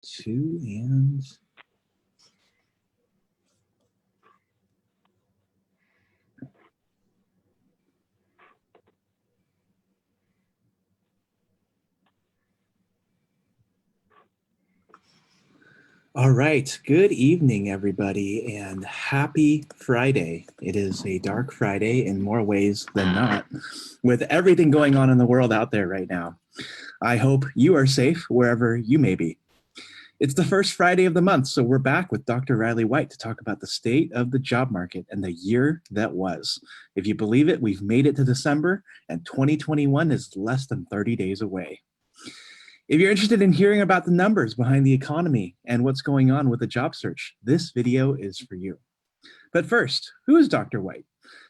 Two and all right. Good evening, everybody, and happy Friday. It is a dark Friday in more ways than not, with everything going on in the world out there right now. I hope you are safe wherever you may be. It's the first Friday of the month, so we're back with Dr. Riley White to talk about the state of the job market and the year that was. If you believe it, we've made it to December, and 2021 is less than 30 days away. If you're interested in hearing about the numbers behind the economy and what's going on with the job search, this video is for you. But first, who is Dr. White?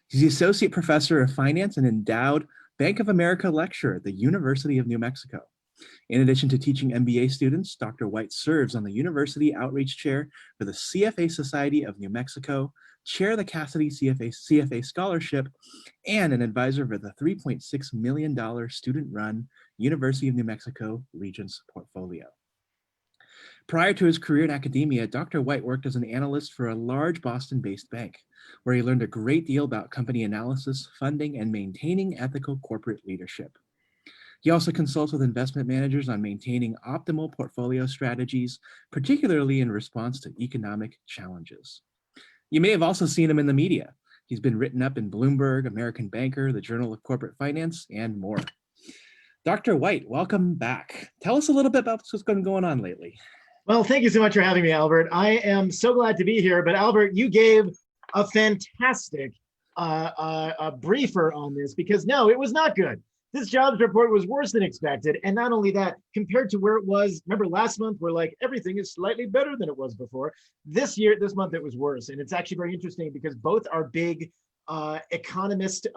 He's the Associate Professor of Finance and Endowed Bank of America Lecturer at the University of New Mexico. In addition to teaching MBA students, Dr. White serves on the University Outreach Chair for the CFA Society of New Mexico, chair of the Cassidy CFA Scholarship, and an advisor for the $3.6 million student-run University of New Mexico Regent's portfolio. Prior to his career in academia, Dr. White worked as an analyst for a large Boston-based bank, where he learned a great deal about company analysis, funding, and maintaining ethical corporate leadership. He also consults with investment managers on maintaining optimal portfolio strategies, particularly in response to economic challenges. You may have also seen him in the media. He's been written up in Bloomberg, American Banker, the Journal of Corporate Finance, and more. Dr. White, welcome back. Tell us a little bit about what's been going on lately. Well, thank you so much for having me, Albert. I am so glad to be here. But Albert, you gave a fantastic briefer on this, because no, it was not good. This jobs report was worse than expected. And not only that, compared to where it was, remember last month, we're like, everything is slightly better than it was before. This month, it was worse. And it's actually very interesting because both are big economist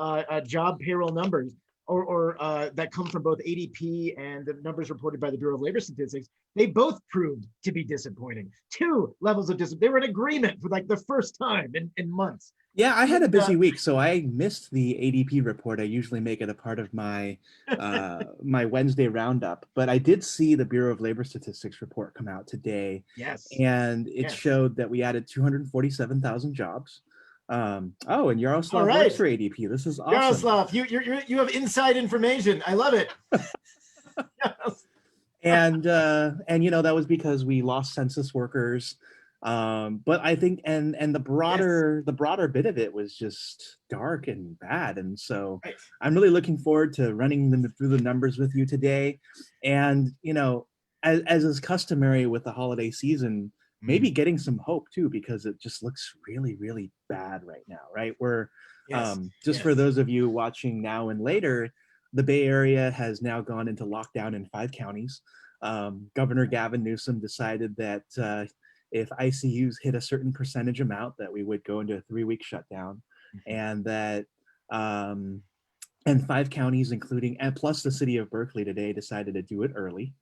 job payroll numbers, or that come from both ADP and the numbers reported by the Bureau of Labor Statistics. They both proved to be disappointing. Two levels of disappointment. They were in agreement for like the first time in months. Yeah, I had a busy week, so I missed the ADP report. I usually make it a part of my my Wednesday roundup, but I did see the Bureau of Labor Statistics report come out today. Yes. And it showed that we added 247,000 jobs. Oh, and Yaroslav works for ADP. This is awesome. Yaroslav, you have inside information. I love it. Yes. And you know, that was because we lost census workers. But I think and the broader bit of it was just dark and bad. And so I'm really looking forward to running them through the numbers with you today. And you know, as is customary with the holiday season, maybe getting some hope too, because it just looks really, really bad right now, right? We're for those of you watching now and later, the Bay Area has now gone into lockdown in 5 counties. Governor Gavin Newsom decided that if ICUs hit a certain percentage amount, that we would go into a 3-week shutdown, and that and 5 counties, including and plus the city of Berkeley today, decided to do it early.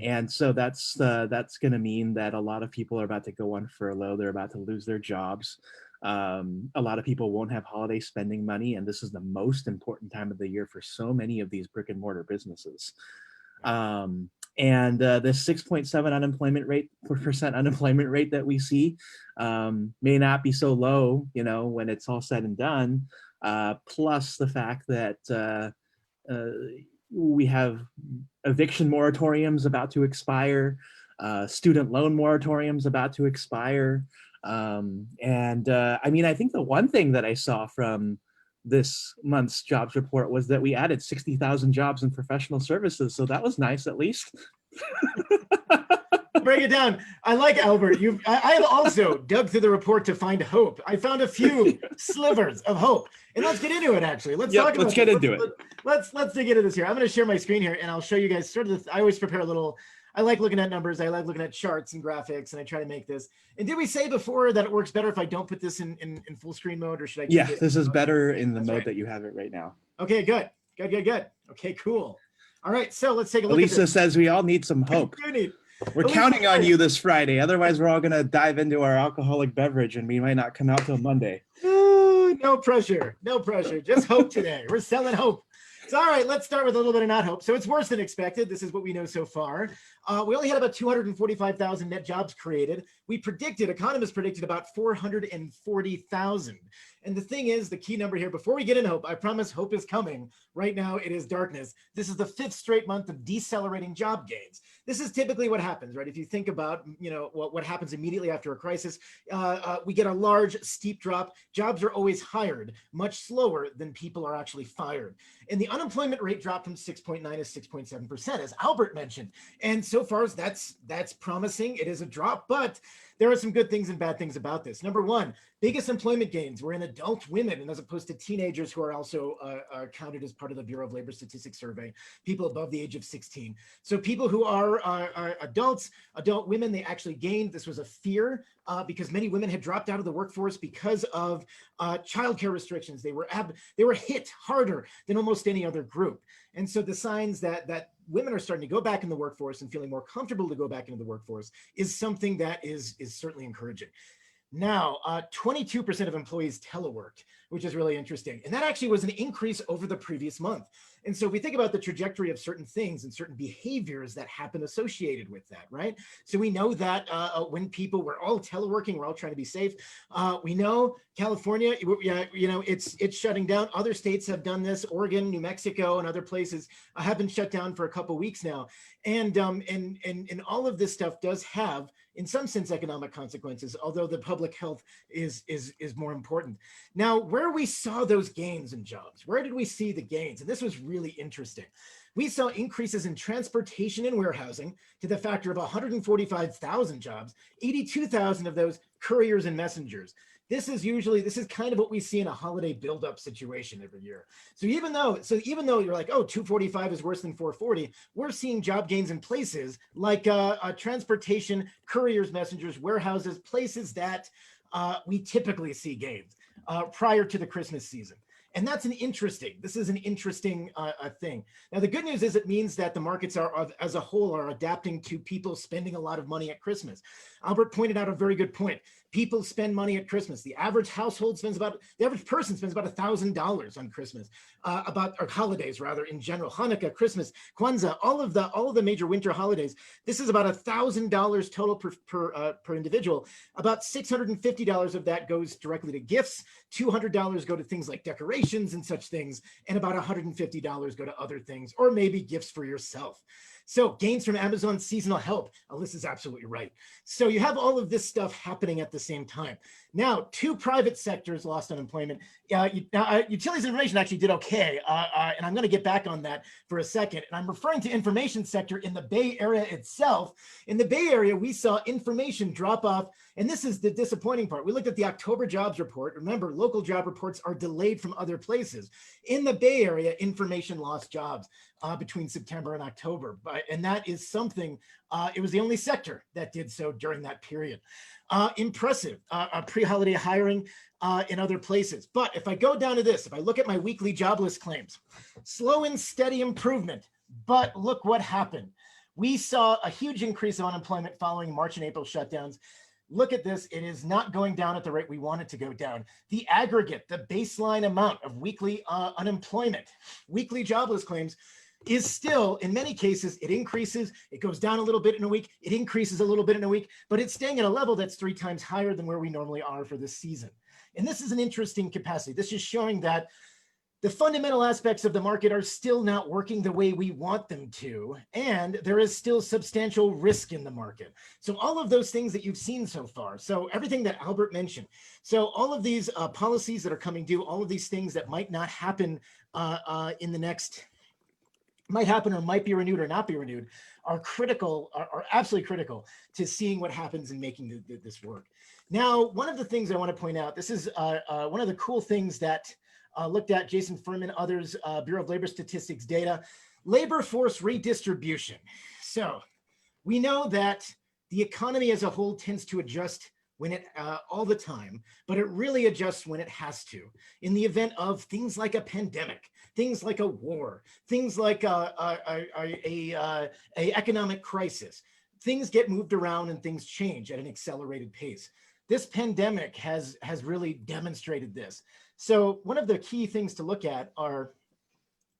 And so that's going to mean that a lot of people are about to go on furlough. They're about to lose their jobs. A lot of people won't have holiday spending money, and this is the most important time of the year for so many of these brick and mortar businesses. And the 6.7 unemployment rate that we see may not be so low, you know, when it's all said and done. Plus the fact that we have eviction moratoriums about to expire, student loan moratoriums about to expire. I mean, I think the one thing that I saw from this month's jobs report was that we added 60,000 jobs in professional services. So that was nice, at least. Break it down. I like Albert. I also dug through the report to find hope. I found a few slivers of hope. And let's get into it, actually. Let's get into it. Let's dig into this here. I'm going to share my screen here, and I'll show you guys sort of I always prepare a little. I like looking at numbers. I like looking at charts and graphics, and I try to make this. And did we say before that it works better if I don't put this in full screen mode, or should I? Yeah, this is better in the mode that you have it right now. Okay, good. Okay, cool. All right, so let's take a look. Elisa says we all need some hope. We're counting on you this Friday. Otherwise, we're all going to dive into our alcoholic beverage, and we might not come out till Monday. No pressure. Just hope today. We're selling hope. So, all right, let's start with a little bit of not hope. So it's worse than expected. This is what we know so far. We only had about 245,000 net jobs created. Economists predicted about 440,000. And the thing is, the key number here, before we get into hope, I promise hope is coming. Right now, it is darkness. This is the 5th straight month of decelerating job gains. This is typically what happens, right? If you think about, what happens immediately after a crisis, we get a large, steep drop. Jobs are always hired much slower than people are actually fired. And the unemployment rate dropped from 6.9 to 6.7%, as Albert mentioned. And so far, that's promising. It is a drop, but there are some good things and bad things about this. Number one, biggest employment gains were in adult women, and as opposed to teenagers who are also counted as part of the Bureau of Labor Statistics survey, people above the age of 16. So people who are adults, adult women, they actually gained. This was a fear because many women had dropped out of the workforce because of childcare restrictions. They were hit harder than almost any other group. And so the signs that women are starting to go back in the workforce and feeling more comfortable to go back into the workforce is something that is certainly encouraging. Now, 22% of employees teleworked, which is really interesting. And that actually was an increase over the previous month. And so if we think about the trajectory of certain things and certain behaviors that happen associated with that, right? So we know that when people were all teleworking, we're all trying to be safe. We know California, it's shutting down. Other states have done this. Oregon, New Mexico, and other places have been shut down for a couple of weeks now. And all of this stuff does have, in some sense, economic consequences, although the public health is more important. Now, where we saw those gains in jobs, where did we see the gains? And this was really interesting. We saw increases in transportation and warehousing to the factor of 145,000 jobs, 82,000 of those couriers and messengers. This is kind of what we see in a holiday buildup situation every year. So even though you're like, oh, 245 is worse than 440, we're seeing job gains in places like transportation, couriers, messengers, warehouses, places that we typically see gains prior to the Christmas season. And this is an interesting thing. Now, the good news is it means that the markets as a whole are adapting to people spending a lot of money at Christmas. Albert pointed out a very good point. People spend money at Christmas. The average person spends about $1,000 on Christmas, or holidays rather in general. Hanukkah, Christmas, Kwanzaa, all of the major winter holidays. This is about $1,000 total per individual. About $650 of that goes directly to gifts. $200 go to things like decorations and such things, and about $150 go to other things, or maybe gifts for yourself. So gains from Amazon's seasonal help. Alyssa's absolutely right. So you have all of this stuff happening at the same time. Now, 2 private sectors lost unemployment. Utilities and information actually did okay, and I'm going to get back on that for a second. And I'm referring to information sector in the Bay Area itself. In the Bay Area, we saw information drop off, and this is the disappointing part. We looked at the October jobs report. Remember, local job reports are delayed from other places. In the Bay Area, information lost jobs between September and October, and that is something. It was the only sector that did so during that period. Impressive pre-holiday hiring in other places. But if I go down to this, if I look at my weekly jobless claims, slow and steady improvement, but look what happened. We saw a huge increase of unemployment following March and April shutdowns. Look at this. It is not going down at the rate we want it to go down. The aggregate, the baseline amount of weekly unemployment, weekly jobless claims is still, in many cases, it increases, it goes down a little bit in a week, it increases a little bit in a week, but it's staying at a level that's 3 times higher than where we normally are for this season. And this is an interesting capacity. This is showing that the fundamental aspects of the market are still not working the way we want them to, and there is still substantial risk in the market. So all of those things that you've seen so far, so everything that Albert mentioned, so all of these policies that are coming due, all of these things that might not happen in the next, might happen or might be renewed or not be renewed, are critical, are absolutely critical to seeing what happens in making this work. Now, one of the things I want to point out, this is one of the cool things that looked at Jason Furman, others, Bureau of Labor Statistics data, labor force redistribution. So we know that the economy as a whole tends to adjust when it all the time, but it really adjusts when it has to. In the event of things like a pandemic, things like a war, things like a economic crisis, things get moved around and things change at an accelerated pace. This pandemic has really demonstrated this. So one of the key things to look at are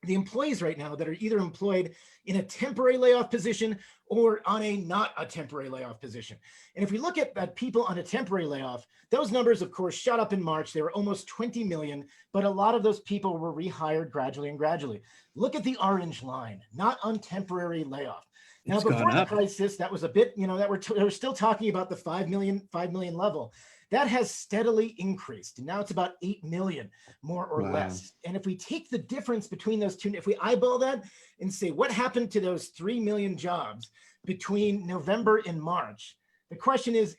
the employees right now that are either employed in a temporary layoff position or on a not a temporary layoff position. And if we look at people on a temporary layoff, those numbers, of course, shot up in March. They were almost 20 million, but a lot of those people were rehired gradually and gradually. Look at the orange line, not on temporary layoff. Now, It's gone before the up. crisis, that was a bit, that we're still talking about the 5 million level. That has steadily increased. And now it's about 8 million, more or Wow. less. And if we take the difference between those two, if we eyeball that and say, what happened to those 3 million jobs between November and March? The question is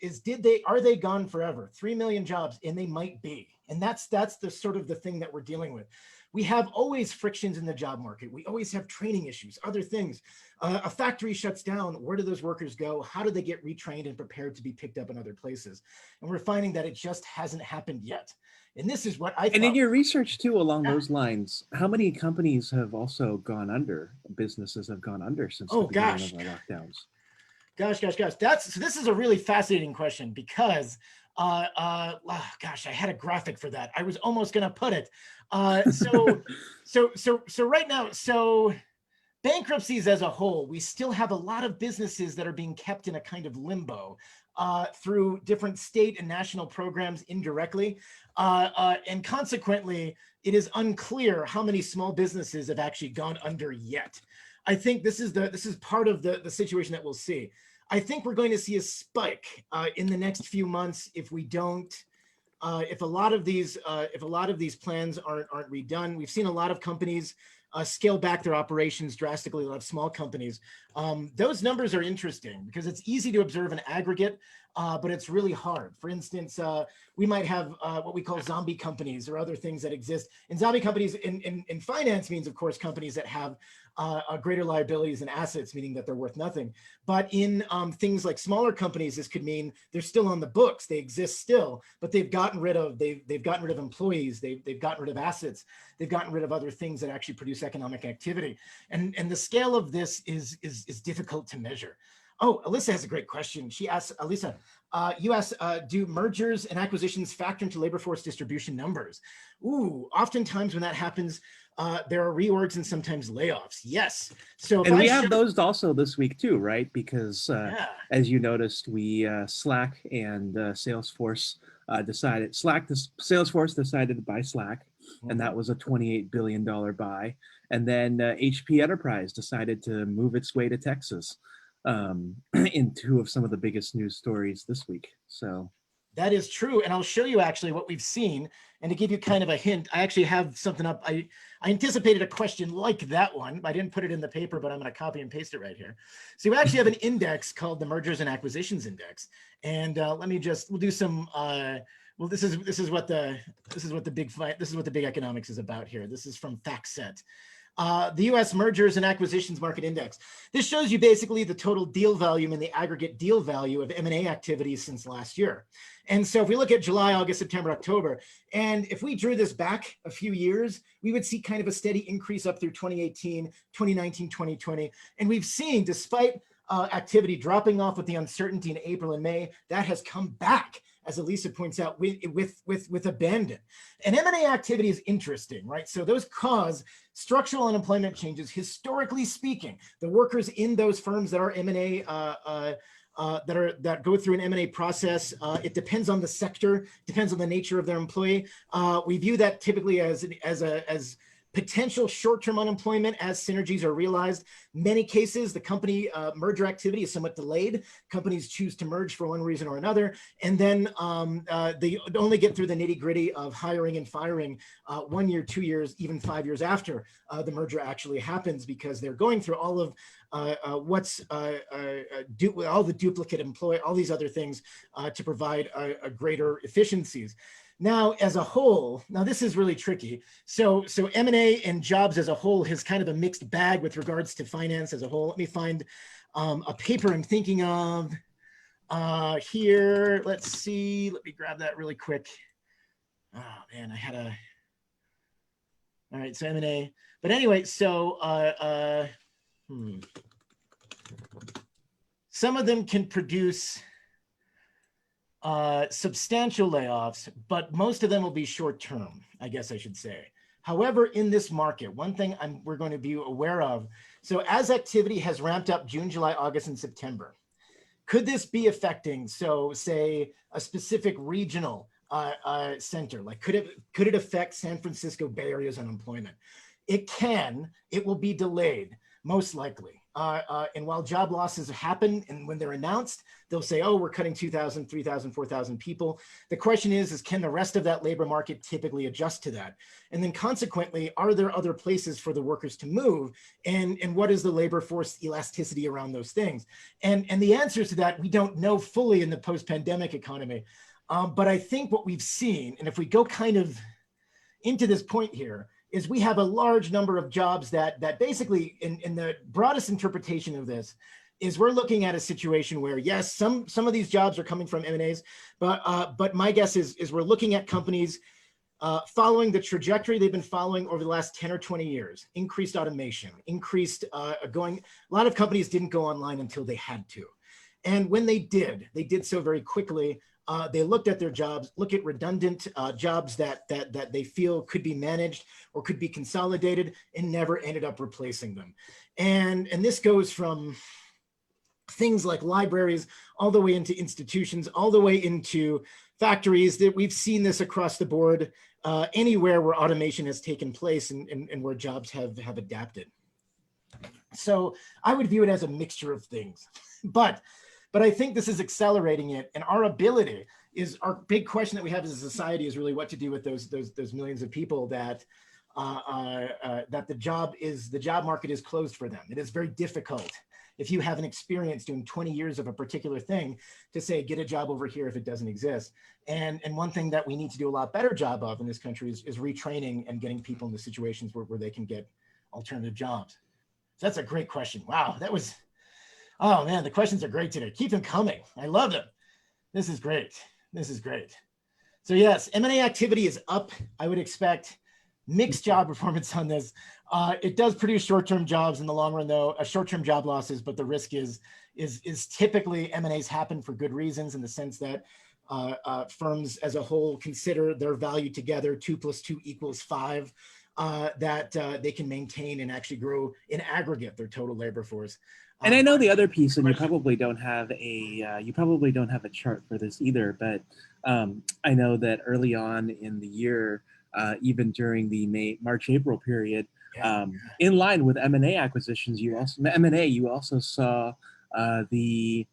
are they gone forever? 3 million jobs, and they might be. And that's the sort of the thing that we're dealing with. We have always frictions in the job market. We always have training issues, other things. A factory shuts down. Where do those workers go? How do they get retrained and prepared to be picked up in other places? And we're finding that it just hasn't happened yet. And this is what I thought. And in your research too, along those lines, how many companies have also gone under? Businesses have gone under since the beginning of the lockdowns. Gosh. This is a really fascinating question because, I had a graphic for that. I was almost going to put it. So right now, bankruptcies as a whole, we still have a lot of businesses that are being kept in a kind of limbo through different state and national programs indirectly. And consequently, it is unclear how many small businesses have actually gone under yet. I think this is part of the situation that we'll see. I think we're going to see a spike in the next few months if we don't, if a lot of these plans aren't redone. We've seen a lot of companies scale back their operations drastically. A lot of small companies. Those numbers are interesting because it's easy to observe an aggregate, but it's really hard. For instance, we might have what we call zombie companies or other things that exist. And zombie companies in finance means, of course, companies that have greater liabilities and assets, meaning that they're worth nothing. But in things like smaller companies, this could mean they're still on the books, they exist still, but they've gotten rid of employees, they've gotten rid of assets, they've gotten rid of other things that actually produce economic activity. And the scale of this is difficult to measure. Oh, Alyssa has a great question. She asks, Alyssa, you asked, do mergers and acquisitions factor into labor force distribution numbers? Ooh, oftentimes when that happens, there are reorgs and sometimes layoffs. Yes. So and we have those also this week too, right? Because as you noticed, Slack and Salesforce Salesforce decided to buy Slack, and that was a $28 billion buy. And then HP Enterprise decided to move its way to Texas in two of some of the biggest news stories this week. So that is true. And I'll show you actually what we've seen. And to give you kind of a hint, I actually have something up. I anticipated a question like that one. I didn't put it in the paper, but I'm going to copy and paste it right here. So we actually have an index called the Mergers and Acquisitions Index. And we'll do some, this is what the big economics is about here. This is from FactSet. The U.S. Mergers and Acquisitions Market Index. This shows you basically the total deal volume and the aggregate deal value of M&A activities since last year. And so if we look at July, August, September, October, and if we drew this back a few years, we would see kind of a steady increase up through 2018, 2019, 2020. And we've seen, despite activity dropping off with the uncertainty in April and May, that has come back, as Elisa points out, with abandon. And M&A activity is interesting, right? So those cause structural unemployment changes. Historically speaking, the workers in those firms that are M&A that go through an M&A process, it depends on the sector, depends on the nature of their employee. We view that typically as potential short-term unemployment as synergies are realized. Many cases, the company merger activity is somewhat delayed. Companies choose to merge for one reason or another, and then they only get through the nitty-gritty of hiring and firing 1 year, 2 years, even 5 years after the merger actually happens, because they're going through all of all the duplicate employee, all these other things to provide a greater efficiencies. Now, as a whole, now this is really tricky. So M&A and jobs as a whole has kind of a mixed bag with regards to finance as a whole. Let me find a paper I'm thinking of here. Let's see. Let me grab that really quick. Oh man, all right, so M&A. But anyway, so some of them can produce substantial layoffs, but most of them will be short term, I guess I should say. However, in this market, one thing we're going to be aware of, so as activity has ramped up June, July, August, and September, could this be affecting, so say a specific regional center? Like could it affect San Francisco Bay Area's unemployment? It can. It will be delayed, most likely. And while job losses happen, and when they're announced, they'll say, oh, we're cutting 2,000, 3,000, 4,000 people. The question is can the rest of that labor market typically adjust to that? And then consequently, are there other places for the workers to move? And what is the labor force elasticity around those things? And the answers to that, we don't know fully in the post-pandemic economy. But I think what we've seen, and if we go kind of into this point here, is we have a large number of jobs that basically, in the broadest interpretation of this, is we're looking at a situation where, yes, some of these jobs are coming from M&As, but my guess is we're looking at companies following the trajectory they've been following over the last 10 or 20 years, increased automation, increased a lot of companies didn't go online until they had to. And when they did so very quickly. They looked at their jobs, look at redundant jobs that they feel could be managed or could be consolidated, and never ended up replacing them. And this goes from things like libraries all the way into institutions, all the way into factories. That we've seen this across the board, anywhere where automation has taken place and where jobs have adapted. So I would view it as a mixture of things, but I think this is accelerating it, and our ability is our big question that we have as a society is really what to do with those millions of people that the job market is closed for them. It is very difficult if you have an experience doing 20 years of a particular thing to say get a job over here if it doesn't exist. And one thing that we need to do a lot better job of in this country is retraining and getting people into situations where they can get alternative jobs. So that's a great question. Wow, that was. Oh man, the questions are great today. Keep them coming. I love them. This is great. This is great. So yes, M&A activity is up. I would expect mixed job performance on this. It does produce short-term jobs in the long run, though, short-term job losses. But the risk is typically M&As happen for good reasons, in the sense that firms as a whole consider their value together. 2 + 2 = 5. That they can maintain and actually grow in aggregate their total labor force. And I know the other piece, and you probably don't have a chart for this either, but I know that early on in the year, even during the March-April period, in line with M&A acquisitions, you also saw the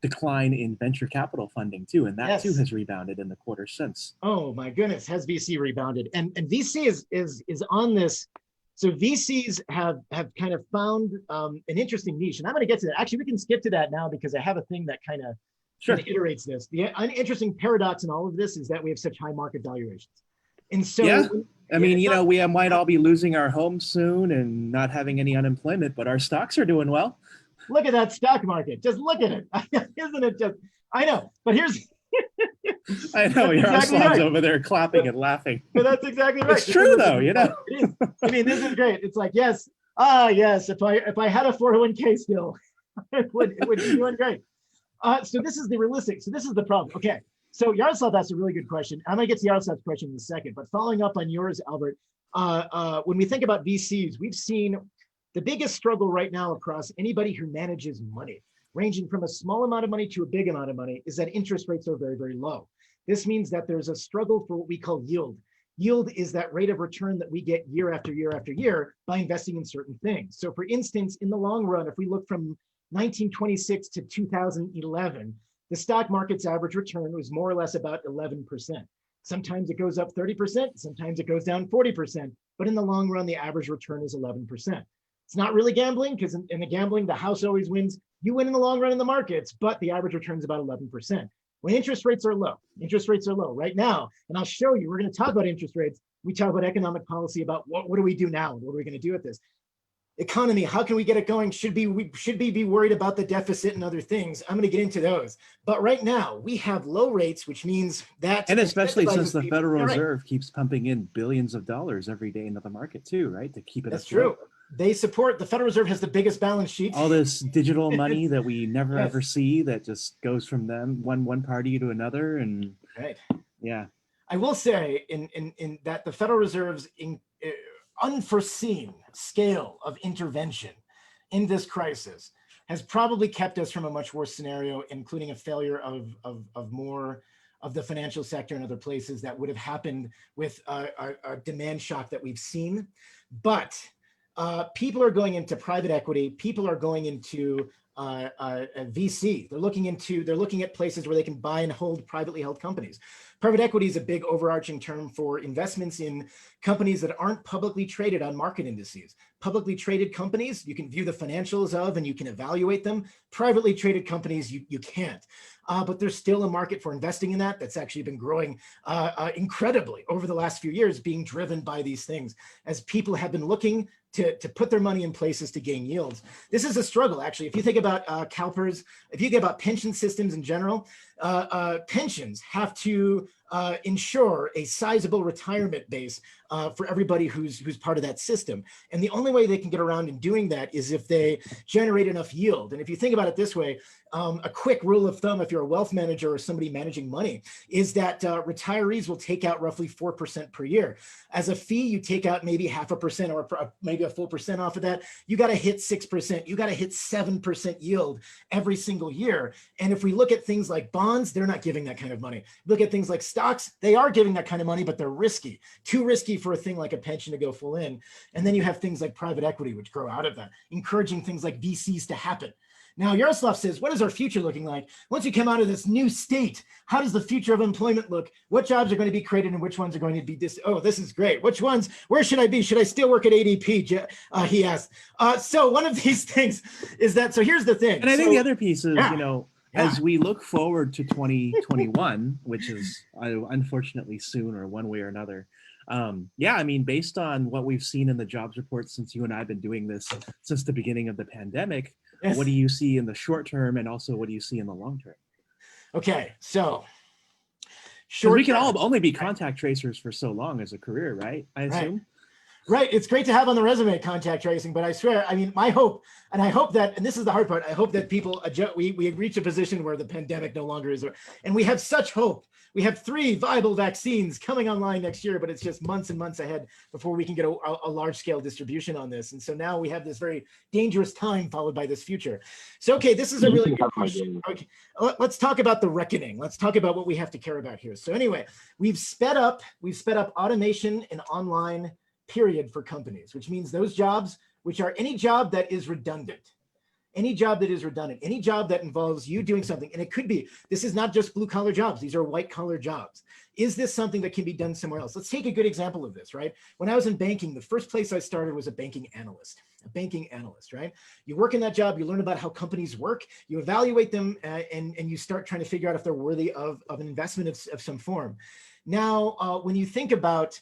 decline in venture capital funding too, and that too has rebounded in the quarter since. Oh my goodness, has VC rebounded? And VC is on this. So VCs have kind of found an interesting niche, and I'm going to get to that. Actually, we can skip to that now because I have a thing that kind of iterates this. The interesting paradox in all of this is that we have such high market valuations. And so, I mean, we might all be losing our homes soon and not having any unemployment, but our stocks are doing well. Look at that stock market. Just look at it. Isn't it just, I know, but here's. I know, Yaroslav's over there clapping and laughing. But that's exactly right. It's true though, It is. I mean, this is great. It's like, yes, if I had a 401k still, it would be doing great. So this is the realistic. So this is the problem. Okay. So Yaroslav asked a really good question. I'm going to get to Yaroslav's question in a second, but following up on yours, Albert, when we think about VCs, we've seen the biggest struggle right now across anybody who manages money, ranging from a small amount of money to a big amount of money, is that interest rates are very, very low. This means that there's a struggle for what we call yield. Yield is that rate of return that we get year after year after year by investing in certain things. So for instance, in the long run, if we look from 1926 to 2011, the stock market's average return was more or less about 11%. Sometimes it goes up 30%, sometimes it goes down 40%, but in the long run, the average return is 11%. It's not really gambling, because in the gambling, the house always wins. You win in the long run in the markets, but the average return is about 11%. When interest rates are low right now, and I'll show you, we're going to talk about interest rates. We talk about economic policy, about what do we do now? What are we going to do with this? Economy, how can we get it going? Should we be worried about the deficit and other things? I'm going to get into those. But right now, we have low rates, which means that... And especially since the Federal Reserve keeps pumping in billions of dollars every day into the market too, right? To keep it That's true. They support, the Federal Reserve has the biggest balance sheet. All this digital money that we never ever see, that just goes from one party to another. And right. Yeah. I will say in that the Federal Reserve's unforeseen scale of intervention in this crisis has probably kept us from a much worse scenario, including a failure of more of the financial sector and other places that would have happened with a demand shock that we've seen. But people are going into private equity. People are going into VC. They're looking at places where they can buy and hold privately held companies. Private equity is a big overarching term for investments in companies that aren't publicly traded on market indices. Publicly traded companies, you can view the financials of and you can evaluate them. Privately traded companies, you can't. But there's still a market for investing in that. That's actually been growing incredibly over the last few years, being driven by these things as people have been looking to put their money in places to gain yields. This is a struggle, actually. If you think about CalPERS, if you think about pension systems in general, pensions have to ensure a sizable retirement base for everybody who's part of that system. And the only way they can get around in doing that is if they generate enough yield. And if you think about it this way, a quick rule of thumb, if you're a wealth manager or somebody managing money, is that retirees will take out roughly 4% per year. As a fee, you take out maybe 0.5% or maybe a full percent off of that. You got to hit 6%. You got to hit 7% yield every single year. And if we look at things like bonds, they're not giving that kind of money. Look at things like stocks, they are giving that kind of money, but they're risky. Too risky for a thing like a pension to go full in. And then you have things like private equity, which grow out of that, encouraging things like VCs to happen. Now, Yaroslav says, what is our future looking like? Once you come out of this new state, how does the future of employment look? What jobs are going to be created and which ones are going to be oh, this is great. Which ones, where should I be? Should I still work at ADP? He asked. So one of these things is that, so here's the thing. And I think the other piece is, yeah. As we look forward to 2021, which is unfortunately soon or one way or another, I mean, based on what we've seen in the jobs report since you and I have been doing this since the beginning of the pandemic, yes. What do you see in the short term and also what do you see in the long term? Okay, so we can all only be contact tracers for so long as a career, right? I assume. Right. It's great to have on the resume contact tracing, but I swear, I mean, my hope, and I hope that, and this is the hard part, I hope that people adjust, we reach a position where the pandemic no longer is, and we have such hope. We have 3 viable vaccines coming online next year, but it's just months and months ahead before we can get a large scale distribution on this. And so now we have this very dangerous time followed by this future. So, okay, this is a really good question. Okay, let's talk about the reckoning. Let's talk about what we have to care about here. So anyway, we've sped up automation and online period for companies, which means those jobs, which are any job that is redundant, any job that involves you doing something. And it could be, this is not just blue collar jobs. These are white collar jobs. Is this something that can be done somewhere else? Let's take a good example of this, right? When I was in banking, the first place I started was a banking analyst, right? You work in that job, you learn about how companies work, you evaluate them and you start trying to figure out if they're worthy of an investment of some form. Now, when you think about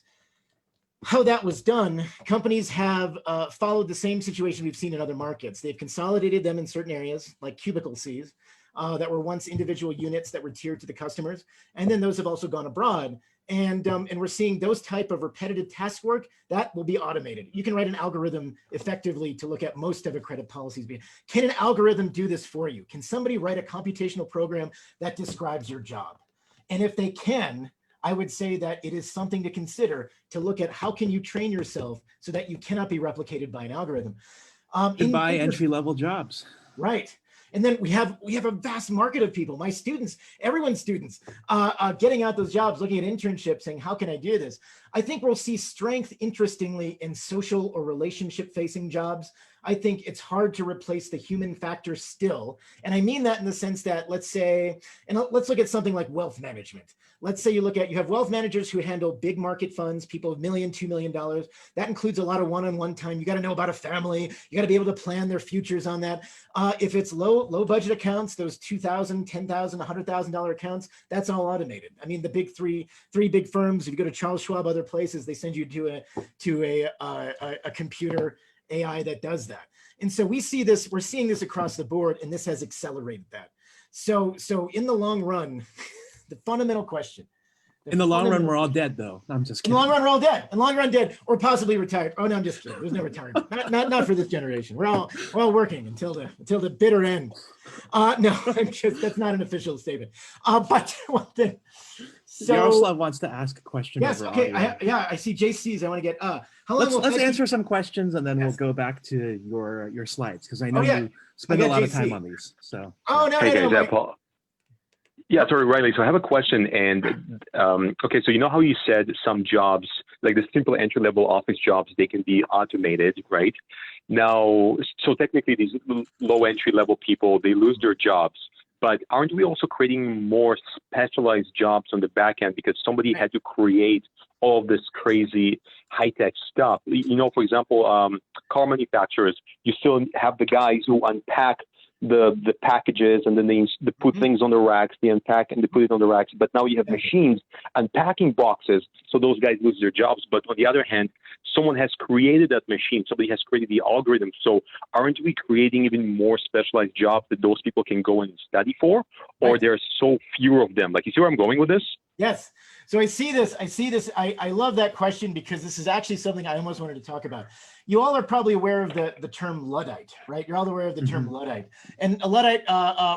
how that was done, companies have followed the same situation we've seen in other markets. They've consolidated them in certain areas like cubicle Cs that were once individual units that were tiered to the customers. And then those have also gone abroad. And we're seeing those type of repetitive task work that will be automated. You can write an algorithm effectively to look at most of a credit policies. Can an algorithm do this for you? Can somebody write a computational program that describes your job? And if they can, I would say that it is something to consider to look at how can you train yourself so that you cannot be replicated by an algorithm. To buy entry-level jobs. Right. And then we have a vast market of people, my students, everyone's students, getting out those jobs, looking at internships, saying, how can I do this? I think we'll see strength, interestingly, in social or relationship-facing jobs. I think it's hard to replace the human factor still. And I mean that in the sense that, let's say, and let's look at something like wealth management. Let's say you have wealth managers who handle big market funds, people of $1 million, $2 million. That includes a lot of one-on-one time. You got to know about a family. You got to be able to plan their futures on that. If it's low budget accounts, those $2,000, $10,000, $100,000 accounts, that's all automated. I mean, the big three big firms, if you go to Charles Schwab, other places, they send you to a computer AI that does that. And so we're seeing this across the board, and this has accelerated that. So in the long run, the fundamental question In the long run, we're all dead, though. I'm just kidding. In the long run, we're all dead. In the long run, dead or possibly retired. Oh no, I'm just kidding. There's no retirement. Not for this generation. We're all working until the bitter end. No, that's not an official statement. But one thing. So Yaroslav wants to ask a question. Yes. Okay. I see JC's. I want to get. How long let's answer some questions and then we'll go back to your slides because I know you spend a lot of time on these. So. Oh no. Hey guys, Paul. Yeah, sorry, Riley. So I have a question, and okay, so you know how you said some jobs, like the simple entry-level office jobs, they can be automated, right? Now, so technically these low entry-level people, they lose their jobs, but aren't we also creating more specialized jobs on the back end because somebody had to create all of this crazy high-tech stuff? You know, for example, car manufacturers, you still have the guys who unpack the packages and then they put things on the racks, they unpack and they put it on the racks. But now you have machines unpacking boxes, so those guys lose their jobs. But on the other hand, someone has created that machine, somebody has created the algorithm. So aren't we creating even more specialized jobs that those people can go and study for? Or there's so few of them? Like, you see where I'm going with this? Yes. So I see this. I love that question because this is actually something I almost wanted to talk about. You all are probably aware of the term Luddite, right? You're all aware of the term Luddite. And a Luddite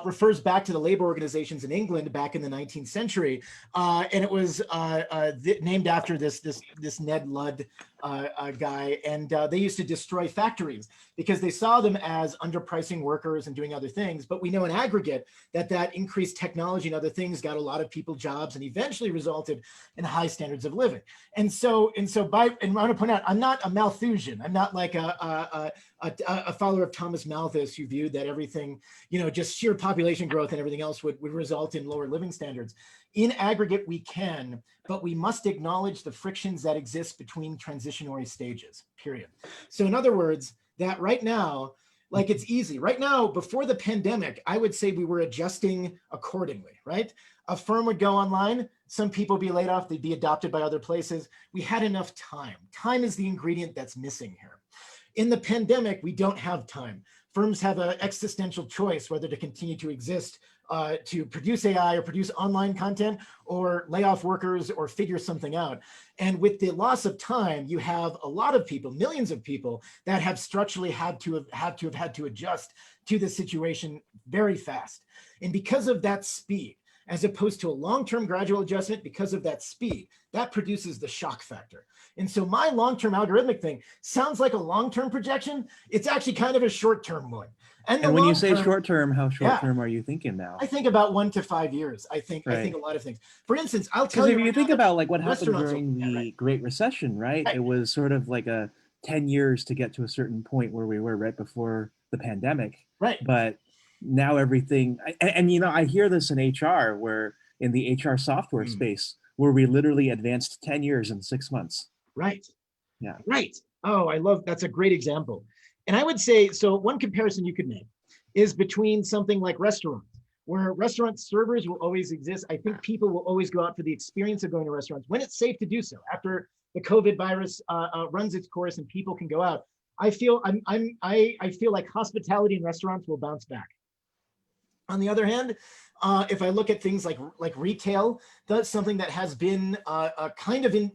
refers back to the labor organizations in England back in the 19th century. And it was named after this Ned Ludd guy. And they used to destroy factories because they saw them as underpricing workers and doing other things. But we know in aggregate that increased technology and other things got a lot of people jobs and eventually resulted in high standards of living. And so I want to point out, I'm not a Malthusian. I'm not like a follower of Thomas Malthus who viewed that everything, just sheer population growth and everything else would result in lower living standards. In aggregate, we can, but we must acknowledge the frictions that exist between transitionary stages, period. So in other words, that right now, like it's easy. Right now, before the pandemic, I would say we were adjusting accordingly, right? A firm would go online, some people be laid off, they'd be adopted by other places. We had enough time. Time is the ingredient that's missing here. In the pandemic, we don't have time. Firms have an existential choice whether to continue to exist, to produce AI or produce online content or lay off workers or figure something out. And with the loss of time, you have a lot of people, millions of people that have structurally had to adjust to the situation very fast. And because of that speed, as opposed to a long-term gradual adjustment, because of that speed, that produces the shock factor. And so my long-term algorithmic thing sounds like a long-term projection. It's actually kind of a short-term one. And when you say short-term, how short-term are you thinking now? I think about 1 to 5 years. I think a lot of things. For instance, I'll tell you. If you think about like what happened during the Great Recession, right? It was sort of like 10 years to get to a certain point where we were right before the pandemic. Right. But now everything, and I hear this in HR, where in the HR software space, where we literally advanced 10 years in 6 months. Right. Yeah. Right. Oh, that's a great example. And I would say, so one comparison you could make is between something like restaurants, where restaurant servers will always exist. I think people will always go out for the experience of going to restaurants when it's safe to do so. After the COVID virus runs its course and people can go out, I feel like hospitality in restaurants will bounce back. On the other hand, if I look at things like retail, that's something that has been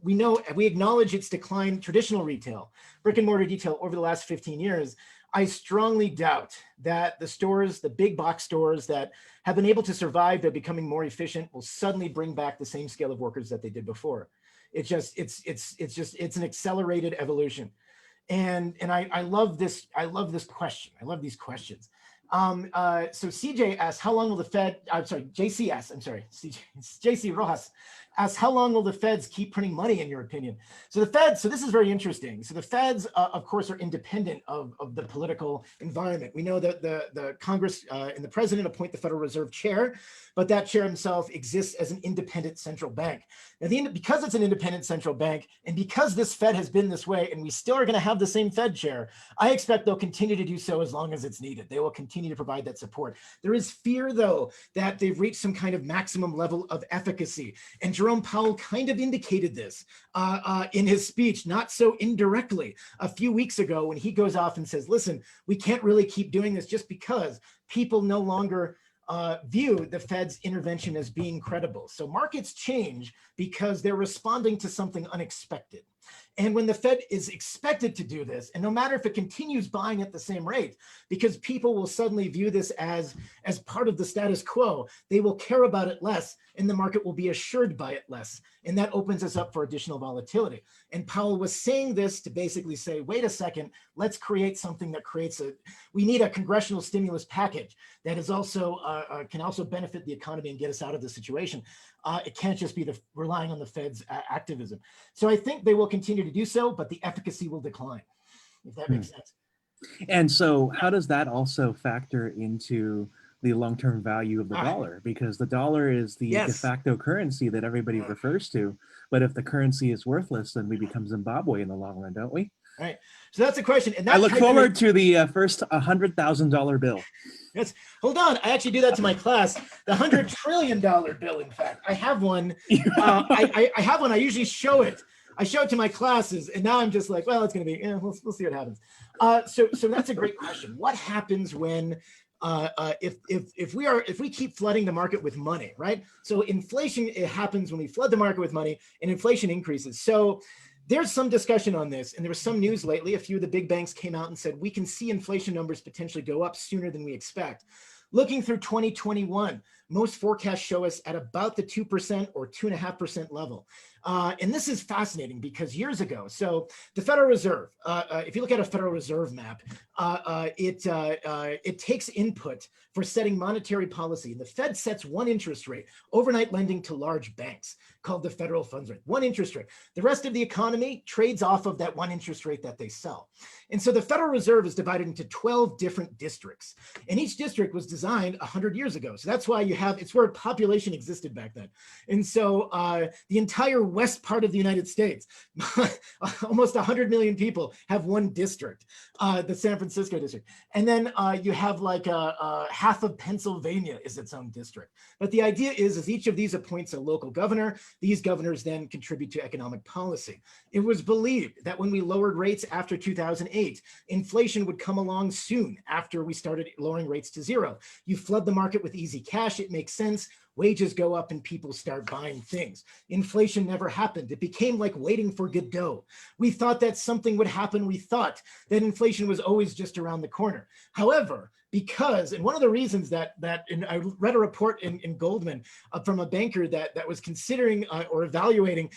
we acknowledge its decline, traditional retail, brick and mortar retail over the last 15 years. I strongly doubt that the stores, the big box stores that have been able to survive, they're becoming more efficient, will suddenly bring back the same scale of workers that they did before. It's an accelerated evolution. And I love this question. I love these questions. So CJ asks, how long will the Fed, JC asks, JC Rojas asks, how long will the Feds keep printing money in your opinion? So this is very interesting. So the Feds, of course, are independent of the political environment. We know that the Congress and the president appoint the Federal Reserve chair, but that chair himself exists as an independent central bank. Now, because it's an independent central bank, and because this Fed has been this way, and we still are going to have the same Fed chair, I expect they'll continue to do so as long as it's needed. They will continue to provide that support. There is fear, though, that they've reached some kind of maximum level of efficacy. And Jerome Powell kind of indicated this in his speech, not so indirectly, a few weeks ago when he goes off and says, listen, we can't really keep doing this just because people no longer view the Fed's intervention as being credible. So markets change because they're responding to something unexpected. And when the Fed is expected to do this, and no matter if it continues buying at the same rate, because people will suddenly view this as part of the status quo, they will care about it less, and the market will be assured by it less. And that opens us up for additional volatility. And Powell was saying this to basically say, wait a second, let's create something that we need a congressional stimulus package that is also, can also benefit the economy and get us out of the situation. It can't just be relying on the Fed's activism. So I think they will continue to do so, but the efficacy will decline, if that makes sense. And so how does that also factor into the long-term value of the dollar? Because the dollar is the de facto currency that everybody refers to. But if the currency is worthless, then we become Zimbabwe in the long run, don't we? Right. So that's the question. And I look forward to the first $100,000 bill. Yes. Hold on. I actually do that to my class. The $100 trillion bill, in fact. I have one. I have one. I usually show it. I show it to my classes, and now I'm just like, well, it's going to be, we'll see what happens. So that's a great question. What happens when if we keep flooding the market with money, right? So inflation, it happens when we flood the market with money, and inflation increases. So there's some discussion on this, and there was some news lately. A few of the big banks came out and said, we can see inflation numbers potentially go up sooner than we expect. Looking through 2021, most forecasts show us at about the 2% or 2.5% level. And this is fascinating because years ago, so the Federal Reserve, if you look at a Federal Reserve map, it takes input for setting monetary policy. And the Fed sets one interest rate, overnight lending to large banks, called the federal funds rate, one interest rate. The rest of the economy trades off of that one interest rate that they sell. And so the Federal Reserve is divided into 12 different districts. And each district was designed 100 years ago. So that's why it's where population existed back then. And so the entire west part of the United States, almost 100 million people have one district, the San Francisco district. And then you have like half of Pennsylvania is its own district. But the idea is each of these appoints a local governor. These governors then contribute to economic policy. It was believed that when we lowered rates after 2008, inflation would come along soon after we started lowering rates to zero. You flood the market with easy cash, it makes sense. Wages go up and people start buying things. Inflation never happened. It became like waiting for Godot. We thought that something would happen. We thought that inflation was always just around the corner. However, because, and one of the reasons that I read a report in Goldman from a banker that was considering or evaluating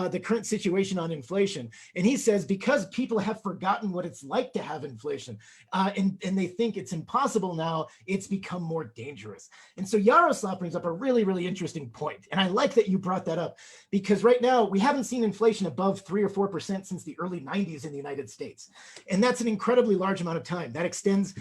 the current situation on inflation. And he says, because people have forgotten what it's like to have inflation and they think it's impossible now, it's become more dangerous. And so Yaroslav brings up a really, really interesting point. And I like that you brought that up because right now we haven't seen inflation above 3 or 4% since the early 90s in the United States. And that's an incredibly large amount of time. That extends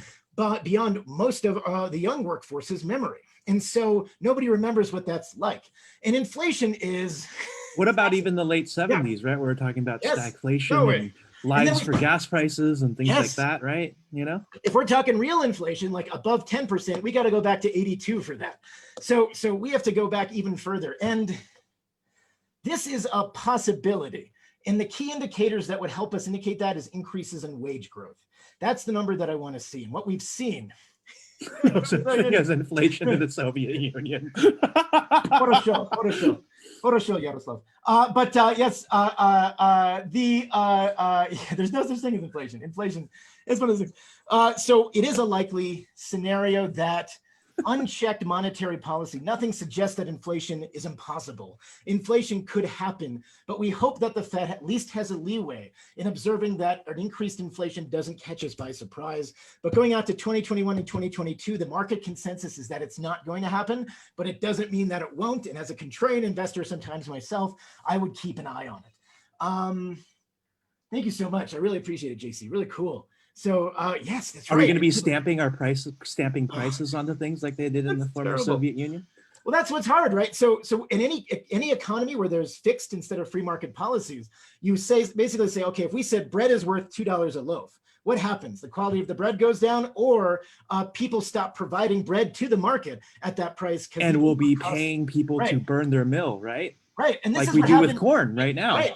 beyond most of the young workforce's memory. And so nobody remembers what that's like. And inflation is... What about even the late 70s, right? We're talking about stagflation and lines for gas prices and things like that, right? You know? If we're talking real inflation, like above 10%, we got to go back to 82 for that. So we have to go back even further. And this is a possibility. And the key indicators that would help us indicate that is increases in wage growth. That's the number that I want to see. And what we've seen is inflation in the Soviet Union. Хорошо, Yaroslav. But yes, there's no such thing as inflation. Inflation is one of those things. So it is a likely scenario that unchecked monetary policy, nothing suggests that inflation is impossible. Inflation could happen, but we hope that the Fed at least has a leeway in observing that an increased inflation doesn't catch us by surprise. But going out to 2021 and 2022, the market consensus is that it's not going to happen, but it doesn't mean that it won't. And as a contrarian investor, sometimes myself, I would keep an eye on it. Thank you so much. I really appreciate it, JC. Really cool. So yes, that's right. Are we going to be stamping prices onto things like they did in the former Soviet Union? Well, that's what's hard, right? So in any economy where there's fixed instead of free market policies, you basically say, okay, if we said bread is worth $2 a loaf, what happens? The quality of the bread goes down, or people stop providing bread to the market at that price. And we'll be paying people to burn their mill, right? Right, and this like is we what do happened with corn right now. Right.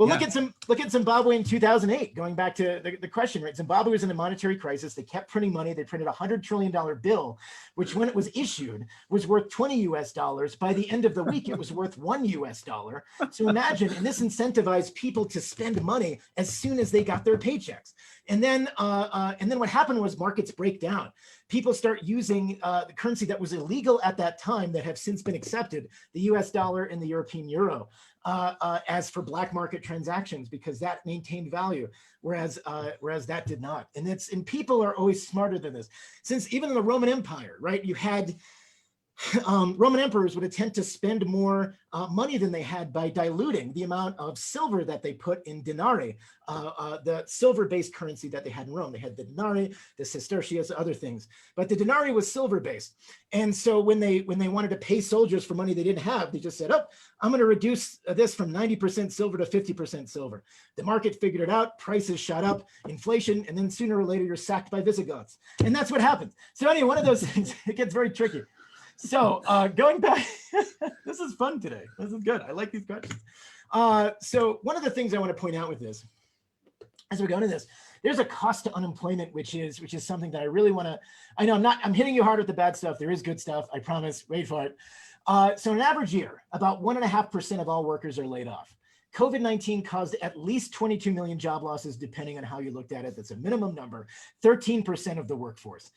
Well, Yeah. look at Zimbabwe in 2008. Going back to the question, right? Zimbabwe was in a monetary crisis. They kept printing money. They printed $100 trillion bill, which when it was issued was worth 20 US dollars. By the end of the week, it was worth $1 US. So imagine, and this incentivized people to spend money as soon as they got their paychecks. And then what happened was markets break down. People start using the currency that was illegal at that time that have since been accepted, the US dollar and the European euro, as for black market transactions, because that maintained value, whereas that did not. And people are always smarter than this. Since even in the Roman Empire, right, you had Roman emperors would attempt to spend more money than they had by diluting the amount of silver that they put in denarii, the silver-based currency that they had in Rome. They had the denarii, the sestertius, other things, but the denarii was silver-based. And so when they wanted to pay soldiers for money they didn't have, they just said, "Oh, I'm going to reduce this from 90% silver to 50% silver." The market figured it out, prices shot up, inflation, and then sooner or later you're sacked by Visigoths. And that's what happens. So anyway, one of those things, it gets very tricky. So going back, this is fun today. This is good. I like these questions. So one of the things I want to point out with this, as we go into this, there's a cost to unemployment, which is something that I really want to, I know I'm hitting you hard with the bad stuff. There is good stuff. I promise. Wait for it. So in an average year, about 1.5% of all workers are laid off. COVID-19 caused at least 22 million job losses, depending on how you looked at it. That's a minimum number, 13% of the workforce.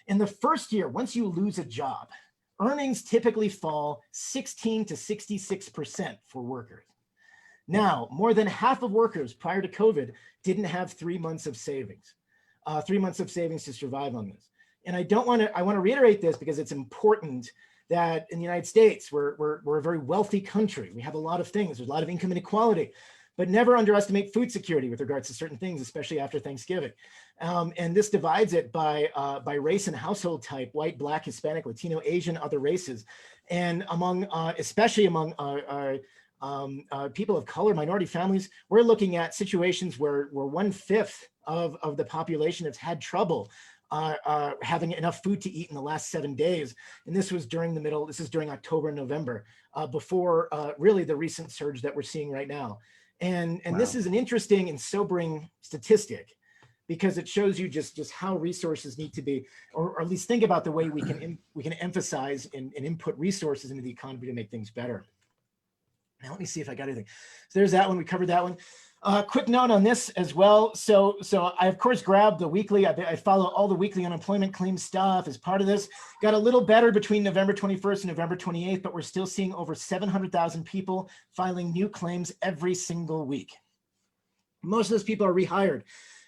In the first year, once you lose a job, earnings typically fall 16 to 66% for workers. Now, more than half of workers prior to COVID didn't have 3 months of savings, 3 months of savings to survive on this. And I want to reiterate this because it's important that in the United States, we're a very wealthy country. We have a lot of things. There's a lot of income inequality, but never underestimate food security with regards to certain things, especially after Thanksgiving. And this divides it by race and household type: white, black, Hispanic, Latino, Asian, other races. And especially among people of color, minority families, we're looking at situations where 1/5 of the population has had trouble having enough food to eat in the last 7 days. And this was during October and November, before really the recent surge that we're seeing right now. And wow. This is an interesting and sobering statistic, because it shows you just how resources need to be, or at least think about the way we can emphasize and input resources into the economy to make things better. Now let me see if I got anything. So there's that one. We covered that one. Quick note on this as well. So I of course grabbed the weekly. I follow all the weekly unemployment claims stuff as part of this. Got a little better between November 21st and November 28th, but we're still seeing over 700,000 people filing new claims every single week. Most of those people are rehired.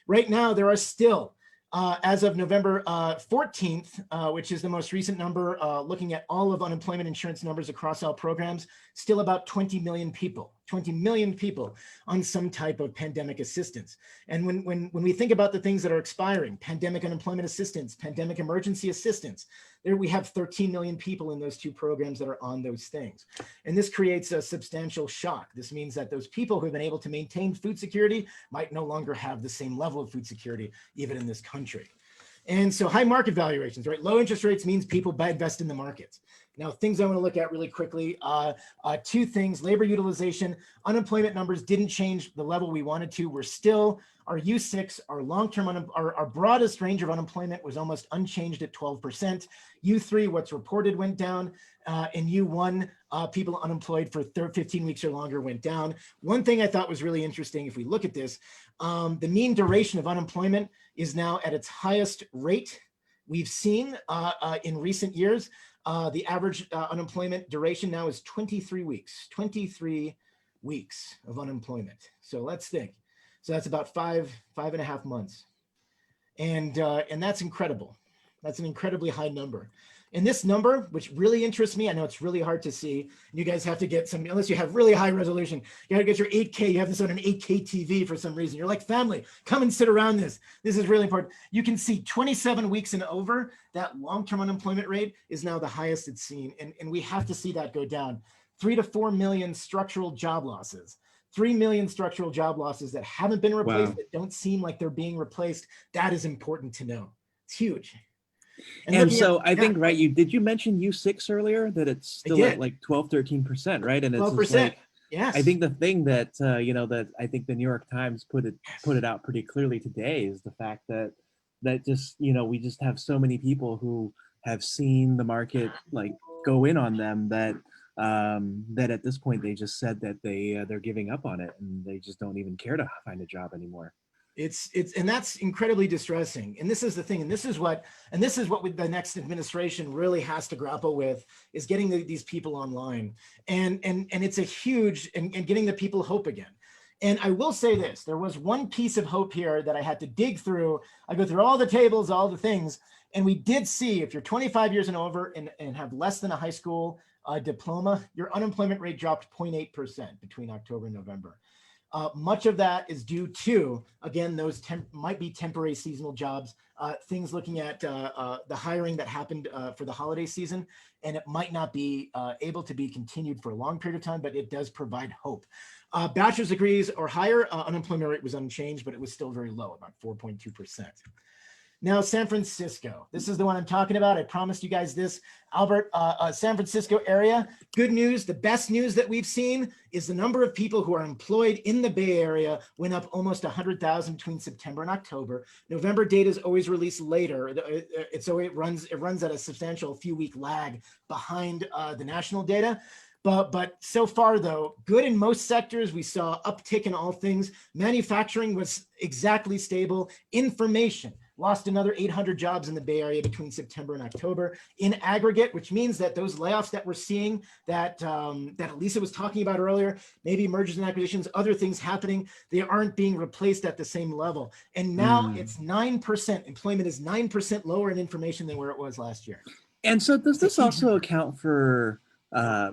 Right now, there are still, as of November 14th, which is the most recent number, looking at all of unemployment insurance numbers across all programs, still about 20 million people on some type of pandemic assistance. And when we think about the things that are expiring, pandemic unemployment assistance, pandemic emergency assistance, there we have 13 million people in those two programs that are on those things. And this creates a substantial shock. This means that those people who have been able to maintain food security might no longer have the same level of food security, even in this country. And so high market valuations, right? Low interest rates means people invest in the markets. Now, things I want to look at really quickly, two things: labor utilization. Unemployment numbers didn't change the level we wanted to. We're still, our U6, our long-term, our broadest range of unemployment was almost unchanged at 12%. U3, what's reported, went down. In U1, people unemployed for 15 weeks or longer went down. One thing I thought was really interesting, if we look at this, the mean duration of unemployment is now at its highest rate we've seen in recent years. The average unemployment duration now is 23 weeks, 23 weeks of unemployment. So let's think. So that's about five and a half months. And that's incredible. That's an incredibly high number. And this number, which really interests me, I know it's really hard to see. You guys have to get some, unless you have really high resolution, you gotta get your 8K, you have this on an 8K TV for some reason. You're like, family, come and sit around this. This is really important. You can see 27 weeks and over, that long-term unemployment rate is now the highest it's seen. And we have to see that go down. 3 to 4 million structural job losses. 3 million structural job losses that haven't been replaced, that don't seem like they're being replaced. That is important to know. It's huge. And so I think, right, did you mention U6 earlier, that it's still at like 12, 13%, right? And it's 12%. I Yes. think the thing that that I think the New York Times put it out pretty clearly today is the fact that just we just have so many people who have seen the market like go in on them that that at this point they just said that they're giving up on it and they just don't even care to find a job anymore. And that's incredibly distressing. And this is the thing, and this is what the next administration really has to grapple with, is getting these people online. And it's a huge, and getting the people hope again. And I will say this, there was one piece of hope here that I had to dig through. I go through all the tables, all the things, and we did see, if you're 25 years and over and have less than a high school diploma, your unemployment rate dropped 0.8% between October and November. Much of that is due to, again, those might be temporary seasonal jobs, things looking at the hiring that happened for the holiday season, and it might not be able to be continued for a long period of time, but it does provide hope. Bachelor's degrees or higher, unemployment rate was unchanged, but it was still very low, about 4.2%. Now, San Francisco, this is the one I'm talking about. I promised you guys this. Albert, San Francisco area, good news. The best news that we've seen is the number of people who are employed in the Bay Area went up almost 100,000 between September and October. November data is always released later. It runs at a substantial few-week lag behind the national data. But so far, though, good in most sectors. We saw uptick in all things. Manufacturing was exactly stable. Information lost another 800 jobs in the Bay Area between September and October in aggregate, which means that those layoffs that we're seeing that Elisa was talking about earlier, maybe mergers and acquisitions, other things happening, they aren't being replaced at the same level. And now it's 9%. Employment is 9% lower in information than where it was last year. And so does this also account for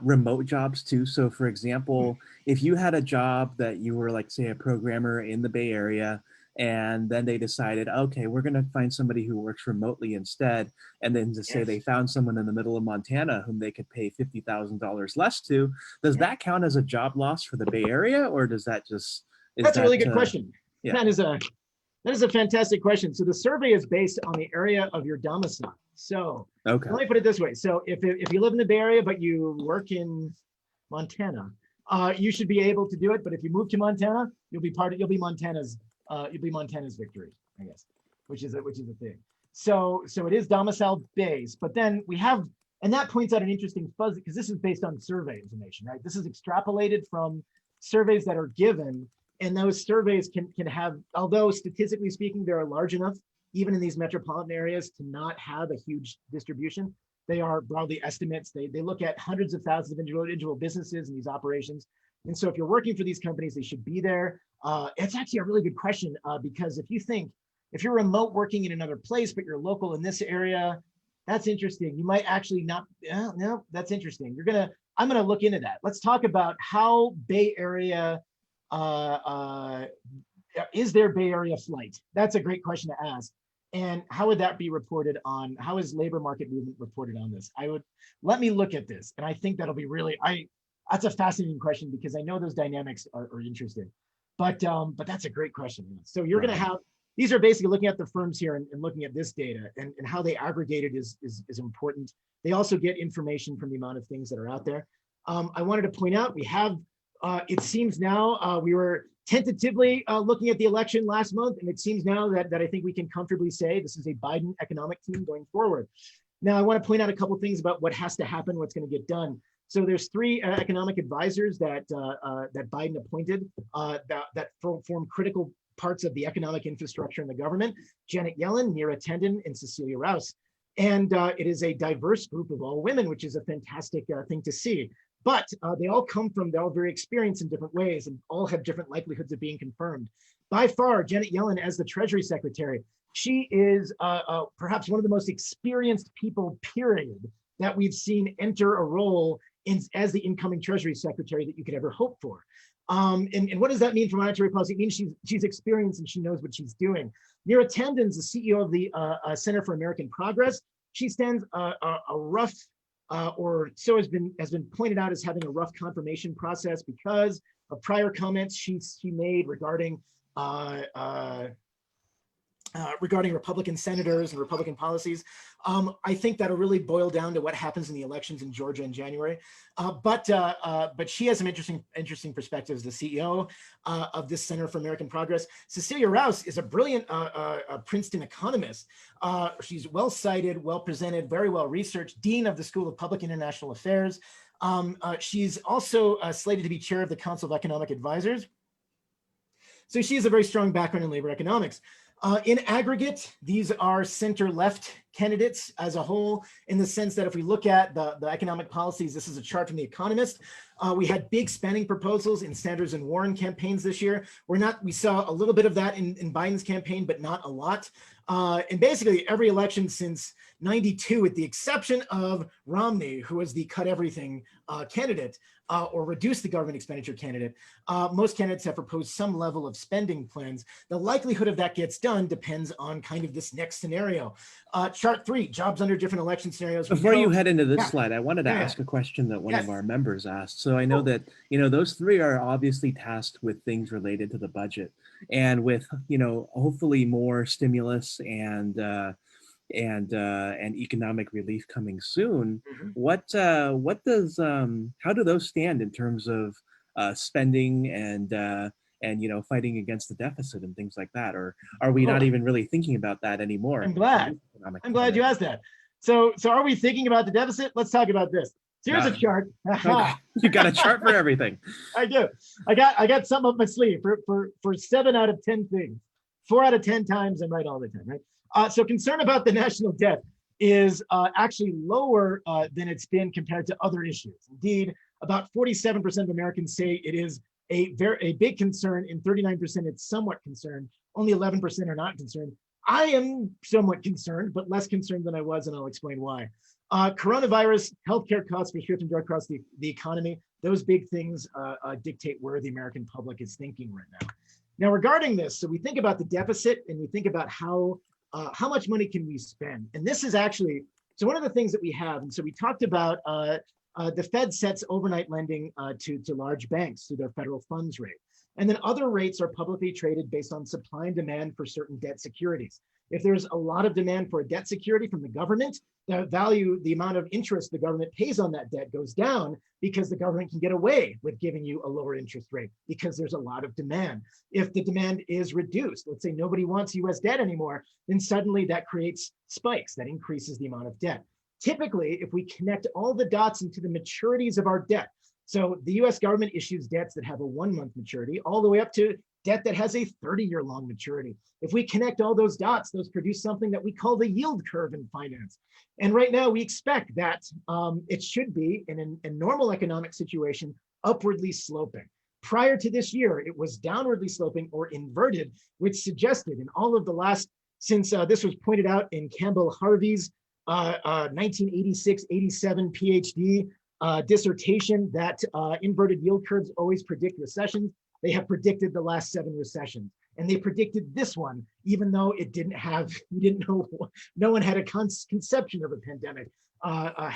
remote jobs too? So for example, if you had a job that you were like, say, a programmer in the Bay Area, and then they decided, okay, we're going to find somebody who works remotely instead. And then to say they found someone in the middle of Montana whom they could pay $50,000 less to, does that count as a job loss for the Bay Area? Or does that just... That's a really good question. Yeah. That is a fantastic question. So the survey is based on the area of your domicile. So let me put it this way. So if you live in the Bay Area, but you work in Montana, you should be able to do it. But if you move to Montana, you'll be Montana's victory, I guess, which is a thing. So it is domicile based, but then we have, and that points out an interesting fuzzy, because this is based on survey information, right? This is extrapolated from surveys that are given, and those surveys can have, although statistically speaking, they're large enough, even in these metropolitan areas, to not have a huge distribution. They are broadly estimates. They look at hundreds of thousands of individual businesses in these operations. And so if you're working for these companies, they should be there. It's actually a really good question, because if you're remote working in another place, but you're local in this area, that's interesting. You might actually not, no, that's interesting. I'm gonna look into that. Let's talk about how Bay Area, is there Bay Area flight? That's a great question to ask. And how would that be reported on? How is labor market movement reported on this? Let me look at this. And I think that'll be really, that's a fascinating question, because I know those dynamics are interesting. But that's a great question. So you're going to have, these are basically looking at the firms here and looking at this data, and how they aggregate it is important. They also get information from the amount of things that are out there. I wanted to point out, we have, it seems now, we were tentatively looking at the election last month, and it seems now that I think we can comfortably say this is a Biden economic team going forward. Now, I want to point out a couple things about what has to happen, what's going to get done. So there's three economic advisors that Biden appointed that form critical parts of the economic infrastructure in the government: Janet Yellen, Neera Tanden, and Cecilia Rouse. And it is a diverse group of all women, which is a fantastic thing to see. But they're all very experienced in different ways, and all have different likelihoods of being confirmed. By far, Janet Yellen, as the Treasury Secretary, she is perhaps one of the most experienced people, period, that we've seen enter a role as the incoming Treasury Secretary that you could ever hope for. And what does that mean for monetary policy? It means she's experienced and she knows what she's doing. Neera Tanden is the CEO of the Center for American Progress. She stands a rough, or so has been pointed out as having a rough confirmation process because of prior comments she made regarding regarding Republican senators and Republican policies. I think that'll really boil down to what happens in the elections in Georgia in January. But she has some interesting perspectives. The CEO of this Center for American Progress, Cecilia Rouse, is a brilliant Princeton economist. She's well cited, well presented, very well researched, dean of the School of Public International Affairs. She's also slated to be chair of the Council of Economic Advisors. So she has a very strong background in labor economics. In aggregate, these are center-left candidates as a whole, in the sense that if we look at the economic policies, this is a chart from The Economist. We had big spending proposals in Sanders and Warren campaigns this year. We saw a little bit of that in Biden's campaign, but not a lot. And basically every election since 92, with the exception of Romney, who was the cut everything candidate, or reduce the government expenditure candidate, most candidates have proposed some level of spending plans. The likelihood of that gets done depends on kind of this next scenario. Chart 3, jobs under different election scenarios. Before you head into this slide, I wanted to ask a question that one of our members asked. So I know that, those three are obviously tasked with things related to the budget, and with, hopefully more stimulus and economic relief coming soon. Mm-hmm. What does how do those stand in terms of spending and fighting against the deficit and things like that? Or are we not even really thinking about that anymore? I'm glad you asked that. So are we thinking about the deficit? Let's talk about this. So here's a chart. Okay. You got a chart for everything. I do. I got something up my sleeve for 7 out of 10 things. 4 out of 10 times I'm right all the time, right? So concern about the national debt is actually lower than it's been compared to other issues. Indeed, about 47% of Americans say it is a big concern, and 39% it's somewhat concerned. Only 11% are not concerned. I am somewhat concerned, but less concerned than I was, and I'll explain why. Coronavirus, healthcare costs, prescription drug costs, the economy, those big things dictate where the American public is thinking right now. Now, regarding this, so we think about the deficit and we think about how much money can we spend? And this is actually, so one of the things that we have, and so we talked about the Fed sets overnight lending to large banks through their federal funds rate. And then other rates are publicly traded based on supply and demand for certain debt securities. If there's a lot of demand for a debt security from the government, the amount of interest the government pays on that debt goes down, because the government can get away with giving you a lower interest rate because there's a lot of demand. If the demand is reduced, let's say nobody wants US debt anymore, then suddenly that creates spikes, that increases the amount of debt. Typically, if we connect all the dots into the maturities of our debt, so the US government issues debts that have a 1-month maturity all the way up to debt that has a 30-year long maturity. If we connect all those dots, those produce something that we call the yield curve in finance. And right now we expect that it should be, in a normal economic situation, upwardly sloping. Prior to this year, it was downwardly sloping or inverted, which suggested in all of the last, since this was pointed out in Campbell Harvey's 1986-87 PhD dissertation, that inverted yield curves always predict recessions. They have predicted the last 7 recessions, and they predicted this one, even though it didn't have, no one had a conception of a pandemic.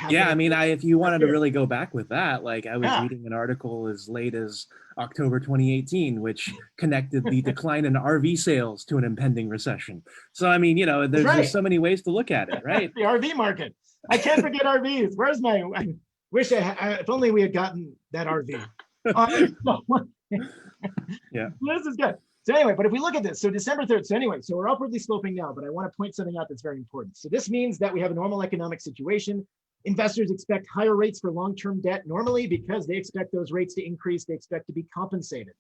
Yeah, I mean, if you wanted to really go back with that, like I was reading an article as late as October 2018, which connected the decline in RV sales to an impending recession. So, I mean, there's so many ways to look at it, right? The RV market. I can't forget RVs. Where's my, if only we had gotten that RV. Yeah. This is good. So anyway, but if we look at this, so December 3rd, so we're upwardly sloping now, but I want to point something out that's very important. So this means that we have a normal economic situation. Investors expect higher rates for long-term debt normally because they expect those rates to increase. They expect to be compensated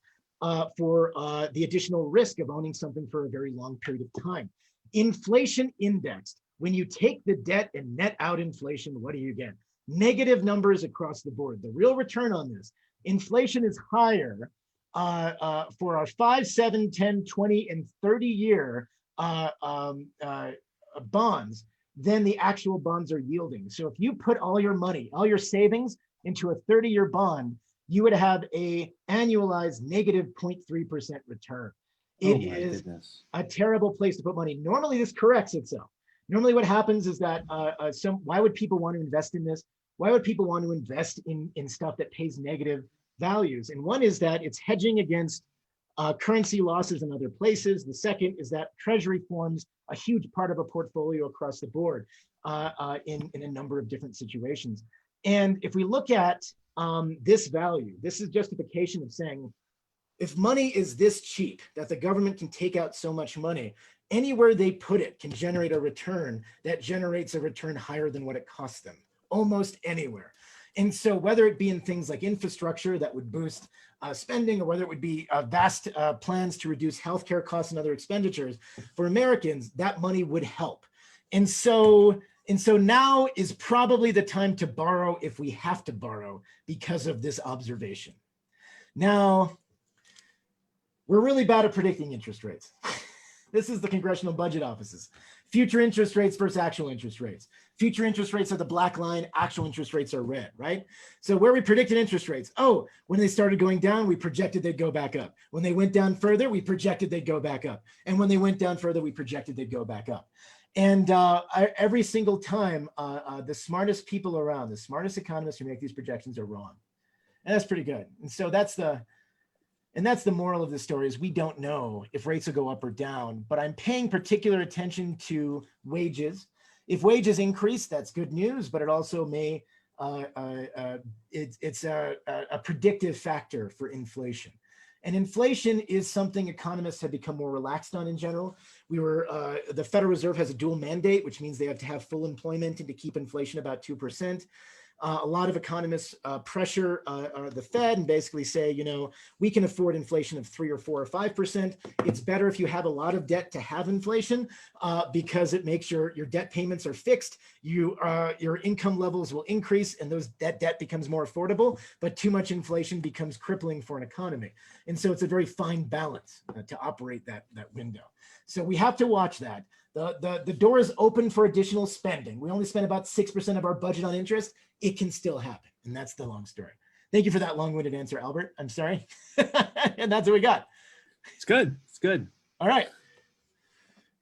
for the additional risk of owning something for a very long period of time. Inflation indexed, when you take the debt and net out inflation, what do you get? Negative numbers across the board. The real return on this, inflation is higher for our 5, 7, 10, 20, and 30-year bonds than the actual bonds are yielding. So if you put all your money, all your savings into a 30-year bond, you would have a annualized negative 0.3% return. It is a terrible place to put money. Normally this corrects itself. Normally what happens is that, why would people want to invest in this? Why would people want to invest in stuff that pays negative values? And one is that it's hedging against currency losses in other places. The second is that Treasury forms a huge part of a portfolio across the board in a number of different situations. And if we look at this value, this is justification of saying, if money is this cheap that the government can take out so much money, anywhere they put it can generate a return that generates a return higher than what it costs them, almost anywhere. And so whether it be in things like infrastructure that would boost spending, or whether it would be vast plans to reduce healthcare costs and other expenditures for Americans, that money would help. And so now is probably the time to borrow if we have to borrow because of this observation. Now, we're really bad at predicting interest rates. This is the Congressional Budget Office's. Future interest rates versus actual interest rates. Future interest rates are the black line, actual interest rates are red, right? So where we predicted interest rates, oh, when they started going down, we projected they'd go back up. When they went down further, we projected they'd go back up. And when they went down further, we projected they'd go back up. And every single time, the smartest people around, the smartest economists who make these projections are wrong. And that's pretty good. And so that's the moral of the story, is we don't know if rates will go up or down, but I'm paying particular attention to wages. If wages increase, that's good news, but it also may, it's a predictive factor for inflation. And inflation is something economists have become more relaxed on in general. The Federal Reserve has a dual mandate, which means they have to have full employment and to keep inflation about 2%. A lot of economists pressure the Fed and basically say, you know, we can afford inflation of 3 or 4 or 5%. It's better if you have a lot of debt to have inflation because it makes your debt payments are fixed. Your income levels will increase and that debt becomes more affordable, but too much inflation becomes crippling for an economy. And so it's a very fine balance to operate that window. So we have to watch that. The door is open for additional spending. We only spend about 6% of our budget on interest. It can still happen. And that's the long story. Thank you for that long-winded answer, Albert. I'm sorry. And that's what we got. It's good. It's good. All right.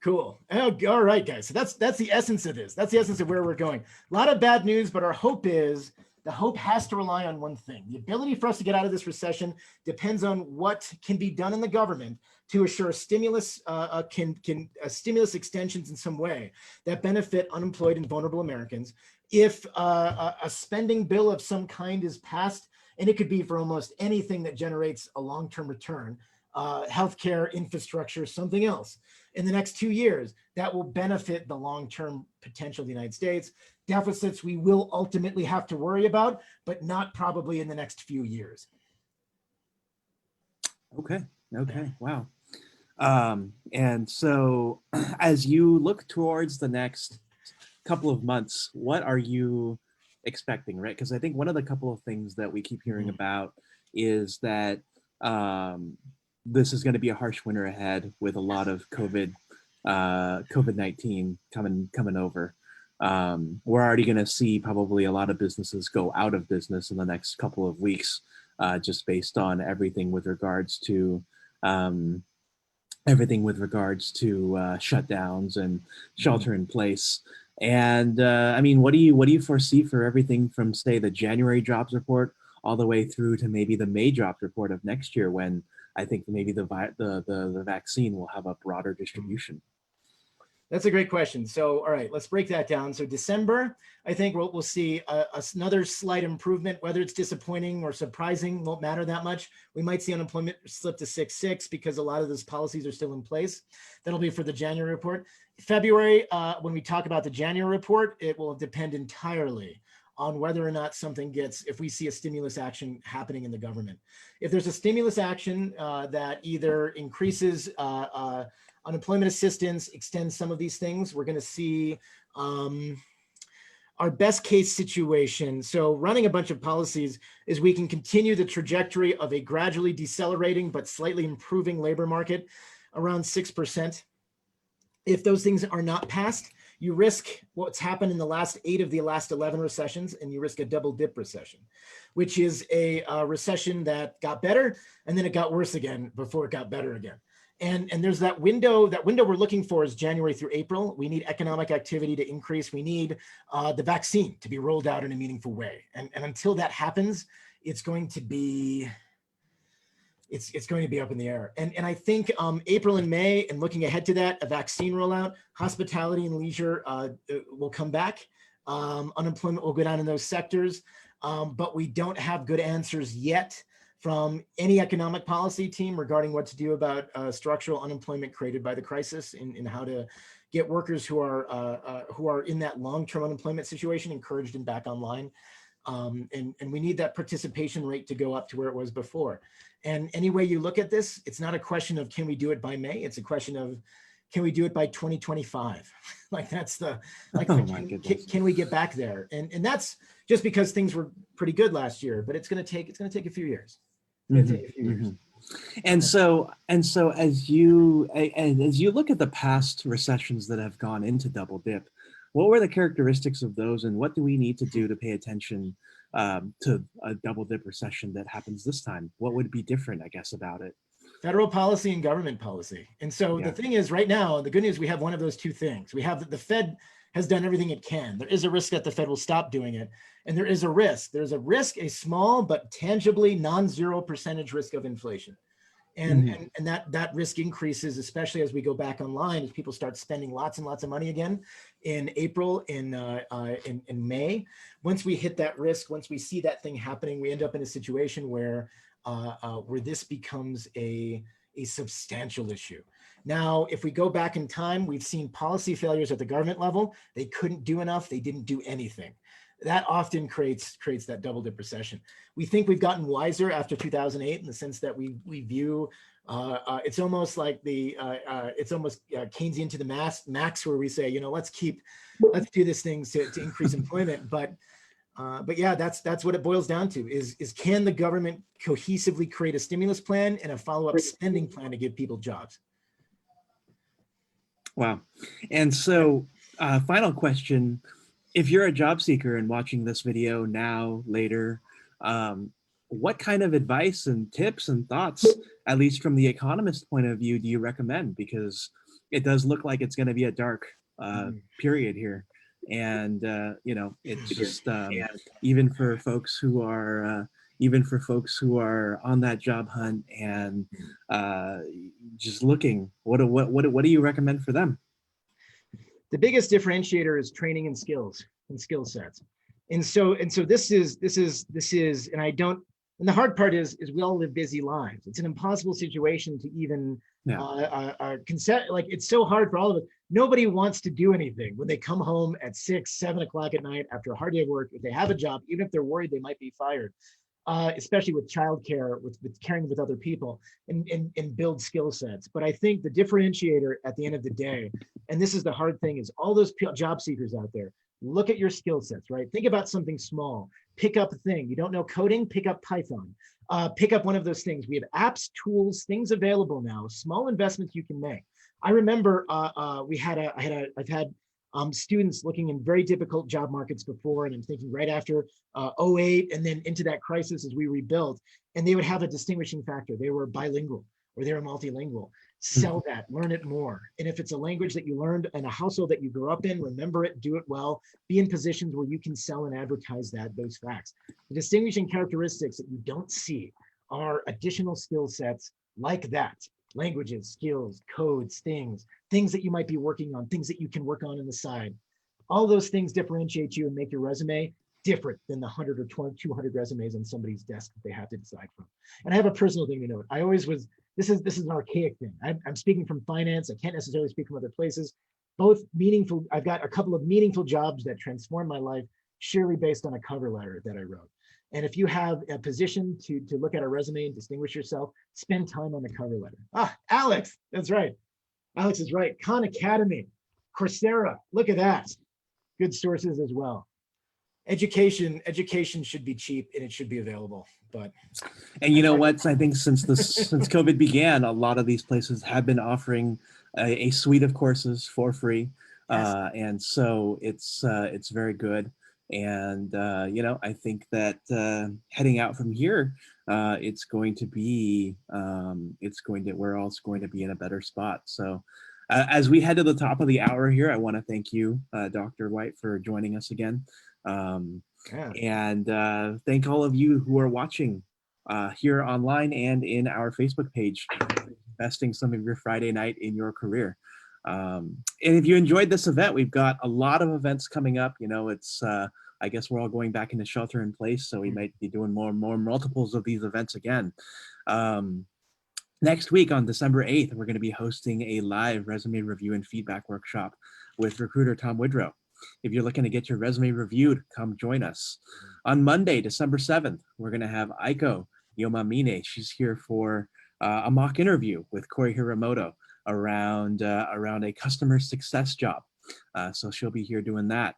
Cool. Oh, all right, guys. So that's the essence of this. That's the essence of where we're going. A lot of bad news, but our hope is, the hope has to rely on one thing. The ability for us to get out of this recession depends on what can be done in the government to assure stimulus stimulus extensions in some way that benefit unemployed and vulnerable Americans. If a spending bill of some kind is passed, and it could be for almost anything that generates a long-term return, healthcare, infrastructure, something else, in the next 2 years, that will benefit the long-term potential of the United States. Deficits we will ultimately have to worry about, but not probably in the next few years. Okay. Wow. And so as you look towards the next couple of months, what are you expecting, right? Because I think one of the couple of things that we keep hearing about is that this is going to be a harsh winter ahead with a lot of COVID-19 coming over. We're already going to see probably a lot of businesses go out of business in the next couple of weeks, just based on everything with regards to shutdowns and shelter in place. And I mean, what do you foresee for everything from, say, the January jobs report all the way through to maybe the May jobs report of next year, when I think maybe the vaccine will have a broader distribution? That's a great question. So, all right, let's break that down. So December, I think we'll see another slight improvement. Whether it's disappointing or surprising won't matter that much. We might see unemployment slip to 6.6 because a lot of those policies are still in place. That'll be for the January report. February, when we talk about the January report, it will depend entirely on whether or not if we see a stimulus action happening in the government. If there's a stimulus action that either increases unemployment assistance, extends some of these things, we're going to see our best case situation. So running a bunch of policies is we can continue the trajectory of a gradually decelerating but slightly improving labor market around 6%. If those things are not passed, you risk what's happened in the last 8 of the last 11 recessions, and you risk a double dip recession, which is a recession that got better and then it got worse again before it got better again. And there's that window we're looking for is January through April. We need economic activity to increase. We need the vaccine to be rolled out in a meaningful way. And until that happens, it's going to be it's going to be up in the air. And I think April and May, and looking ahead to that, a vaccine rollout, hospitality and leisure will come back. Unemployment will go down in those sectors, but we don't have good answers yet from any economic policy team regarding what to do about structural unemployment created by the crisis, and how to get workers who are in that long-term unemployment situation encouraged and back online. And we need that participation rate to go up to where it was before. And any way you look at this, it's not a question of can we do it by May? It's a question of can we do it by 2025? Like that's the, like, Oh my goodness. can we get back there? And that's just because things were pretty good last year, but it's going to take a few years. And so as you look at the past recessions that have gone into double dip, what were the characteristics of those, and what do we need to do to pay attention to a double dip recession that happens this time? What would be different, I guess, about it? Federal policy and government policy. And so the thing is, right now, the good news, we have one of those two things. We have the Fed has done everything it can. There is a risk that the Fed will stop doing it. And there is a risk. There's a risk, a small but tangibly non-zero percentage risk of inflation. And that risk increases, especially as we go back online, as people start spending lots and lots of money again in April, in May. Once we hit that risk, once we see that thing happening, we end up in a situation where this becomes a substantial issue. Now, if we go back in time, we've seen policy failures at the government level. They couldn't do enough. They didn't do anything. That often creates that double dip recession. We think we've gotten wiser after 2008 in the sense that we view it's almost like it's almost Keynesian to the max, where we say, you know, let's do this thing to increase employment. But yeah, that's what it boils down to is can the government cohesively create a stimulus plan and a follow-up spending plan to give people jobs? Wow. And so final question, if you're a job seeker and watching this video now, later, what kind of advice and tips and thoughts, at least from the economist point of view, do you recommend? Because it does look like it's going to be a dark period here. And, you know, it's just even for folks who are on that job hunt and just looking, what do you recommend for them? The biggest differentiator is training and skills and skill sets. And so this is, and the hard part is we all live busy lives. It's an impossible situation to even like, it's so hard for all of us. Nobody wants to do anything when they come home at 6, 7 o'clock at night after a hard day of work. If they have a job, even if they're worried they might be fired, especially with childcare, with caring with other people, and build skill sets. But I think the differentiator at the end of the day, and this is the hard thing, is all those job seekers out there, look at your skill sets, right? Think about something small. Pick up a thing. You don't know coding? Pick up Python. Pick up one of those things. We have apps, tools, things available now, small investments you can make. I remember I've had students looking in very difficult job markets before, and I'm thinking right after 08 and then into that crisis as we rebuilt, and they would have a distinguishing factor. They were bilingual or they were multilingual. Sell that, learn it more. And if it's a language that you learned in a household that you grew up in, remember it, do it well, be in positions where you can sell and advertise those facts. The distinguishing characteristics that you don't see are additional skill sets like that. Languages, skills, codes, things that you might be working on, things that you can work on the side. All those things differentiate you and make your resume different than the 100 or 200 resumes on somebody's desk that they have to decide from. And I have a personal thing to note. I always was, this is an archaic thing. I'm speaking from finance. I can't necessarily speak from other places. Both meaningful, I've got a couple of meaningful jobs that transformed my life, surely based on a cover letter that I wrote. And if you have a position to look at a resume and distinguish yourself, spend time on the cover letter. Alex, that's right. Alex is right. Khan Academy, Coursera, look at that. Good sources as well. Education should be cheap and it should be available. And you know what? I think since COVID began, a lot of these places have been offering a suite of courses for free, and so it's very good. And you know, I think that heading out from here, we're all going to be in a better spot. So as we head to the top of the hour here, I want to thank you, Dr. White, for joining us again. And thank all of you who are watching here online and in our Facebook page, investing some of your Friday night in your career. And if you enjoyed this event, we've got a lot of events coming up. You know, it's I guess we're all going back into shelter in place, so we might be doing more and more multiples of these events again. Next week on December 8th, we're going to be hosting a live resume review and feedback workshop with recruiter Tom Woodrow. If you're looking to get your resume reviewed, come join us. On Monday, December 7th, we're going to have Aiko Yomamine. She's here for a mock interview with Corey Hiramoto around a customer success job. So she'll be here doing that.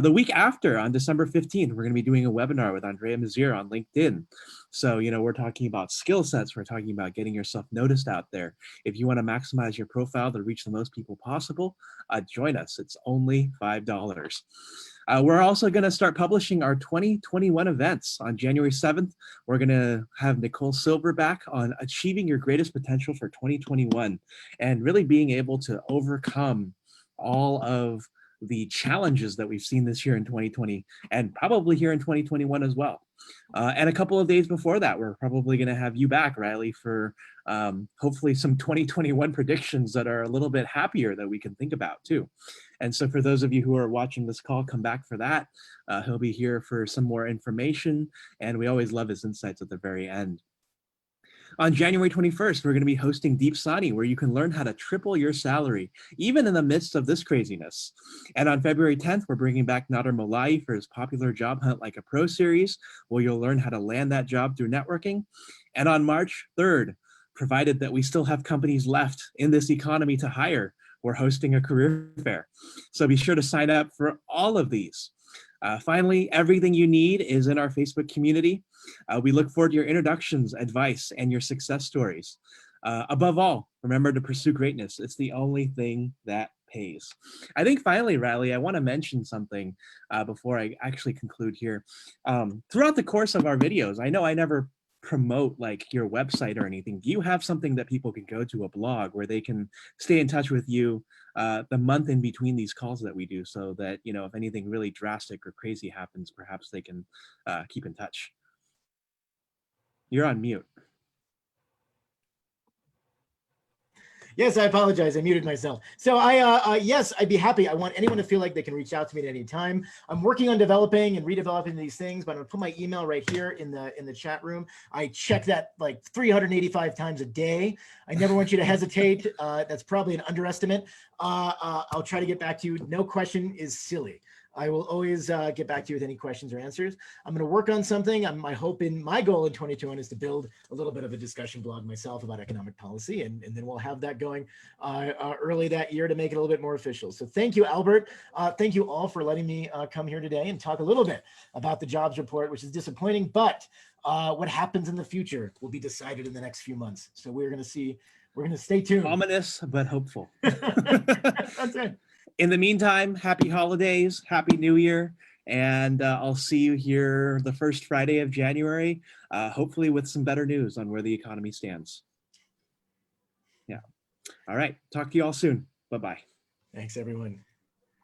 The week after, on December 15th, we're going to be doing a webinar with Andrea Mazier on LinkedIn. So, you know, we're talking about skill sets. We're talking about getting yourself noticed out there. If you want to maximize your profile to reach the most people possible, join us. It's only $5. We're also going to start publishing our 2021 events. On January 7th, we're going to have Nicole Silver back on achieving your greatest potential for 2021 and really being able to overcome all of the challenges that we've seen this year in 2020 and probably here in 2021 as well. And a couple of days before that, we're probably going to have you back, Riley, for hopefully some 2021 predictions that are a little bit happier that we can think about too. And so for those of you who are watching this call, come back for that. He'll be here for some more information, and we always love his insights at the very end. On January 21st, we're going to be hosting Deep Sani, where you can learn how to triple your salary, even in the midst of this craziness. And on February 10th, we're bringing back Nader Molai for his popular Job Hunt Like a Pro series, where you'll learn how to land that job through networking. And on March 3rd, provided that we still have companies left in this economy to hire, we're hosting a career fair. So be sure to sign up for all of these. Finally, everything you need is in our Facebook community. We look forward to your introductions, advice, and your success stories. Above all, remember to pursue greatness. It's the only thing that pays. I think finally, Riley, I want to mention something before I actually conclude here. Throughout the course of our videos, I know I never promote like your website or anything. Do you have something that people can go to, a blog where they can stay in touch with you the month in between these calls that we do, so that, you know, if anything really drastic or crazy happens, perhaps they can keep in touch? You're on mute. Yes, I apologize. I muted myself. So yes, I'd be happy. I want anyone to feel like they can reach out to me at any time. I'm working on developing and redeveloping these things, but I'm gonna put my email right here in the chat room. I check that like 385 times a day. I never want you to hesitate. That's probably an underestimate. I'll try to get back to you. No question is silly. I will always get back to you with any questions or answers. I'm going to work on something. My goal in 2021 is to build a little bit of a discussion blog myself about economic policy, and then we'll have that going early that year to make it a little bit more official. So thank you, Albert. Thank you all for letting me come here today and talk a little bit about the jobs report, which is disappointing, but what happens in the future will be decided in the next few months. So we're going to stay tuned. Ominous, but hopeful. That's it. In the meantime, happy holidays, happy new year, and I'll see you here the first Friday of January, hopefully with some better news on where the economy stands. Yeah. All right. Talk to you all soon. Bye-bye. Thanks, everyone.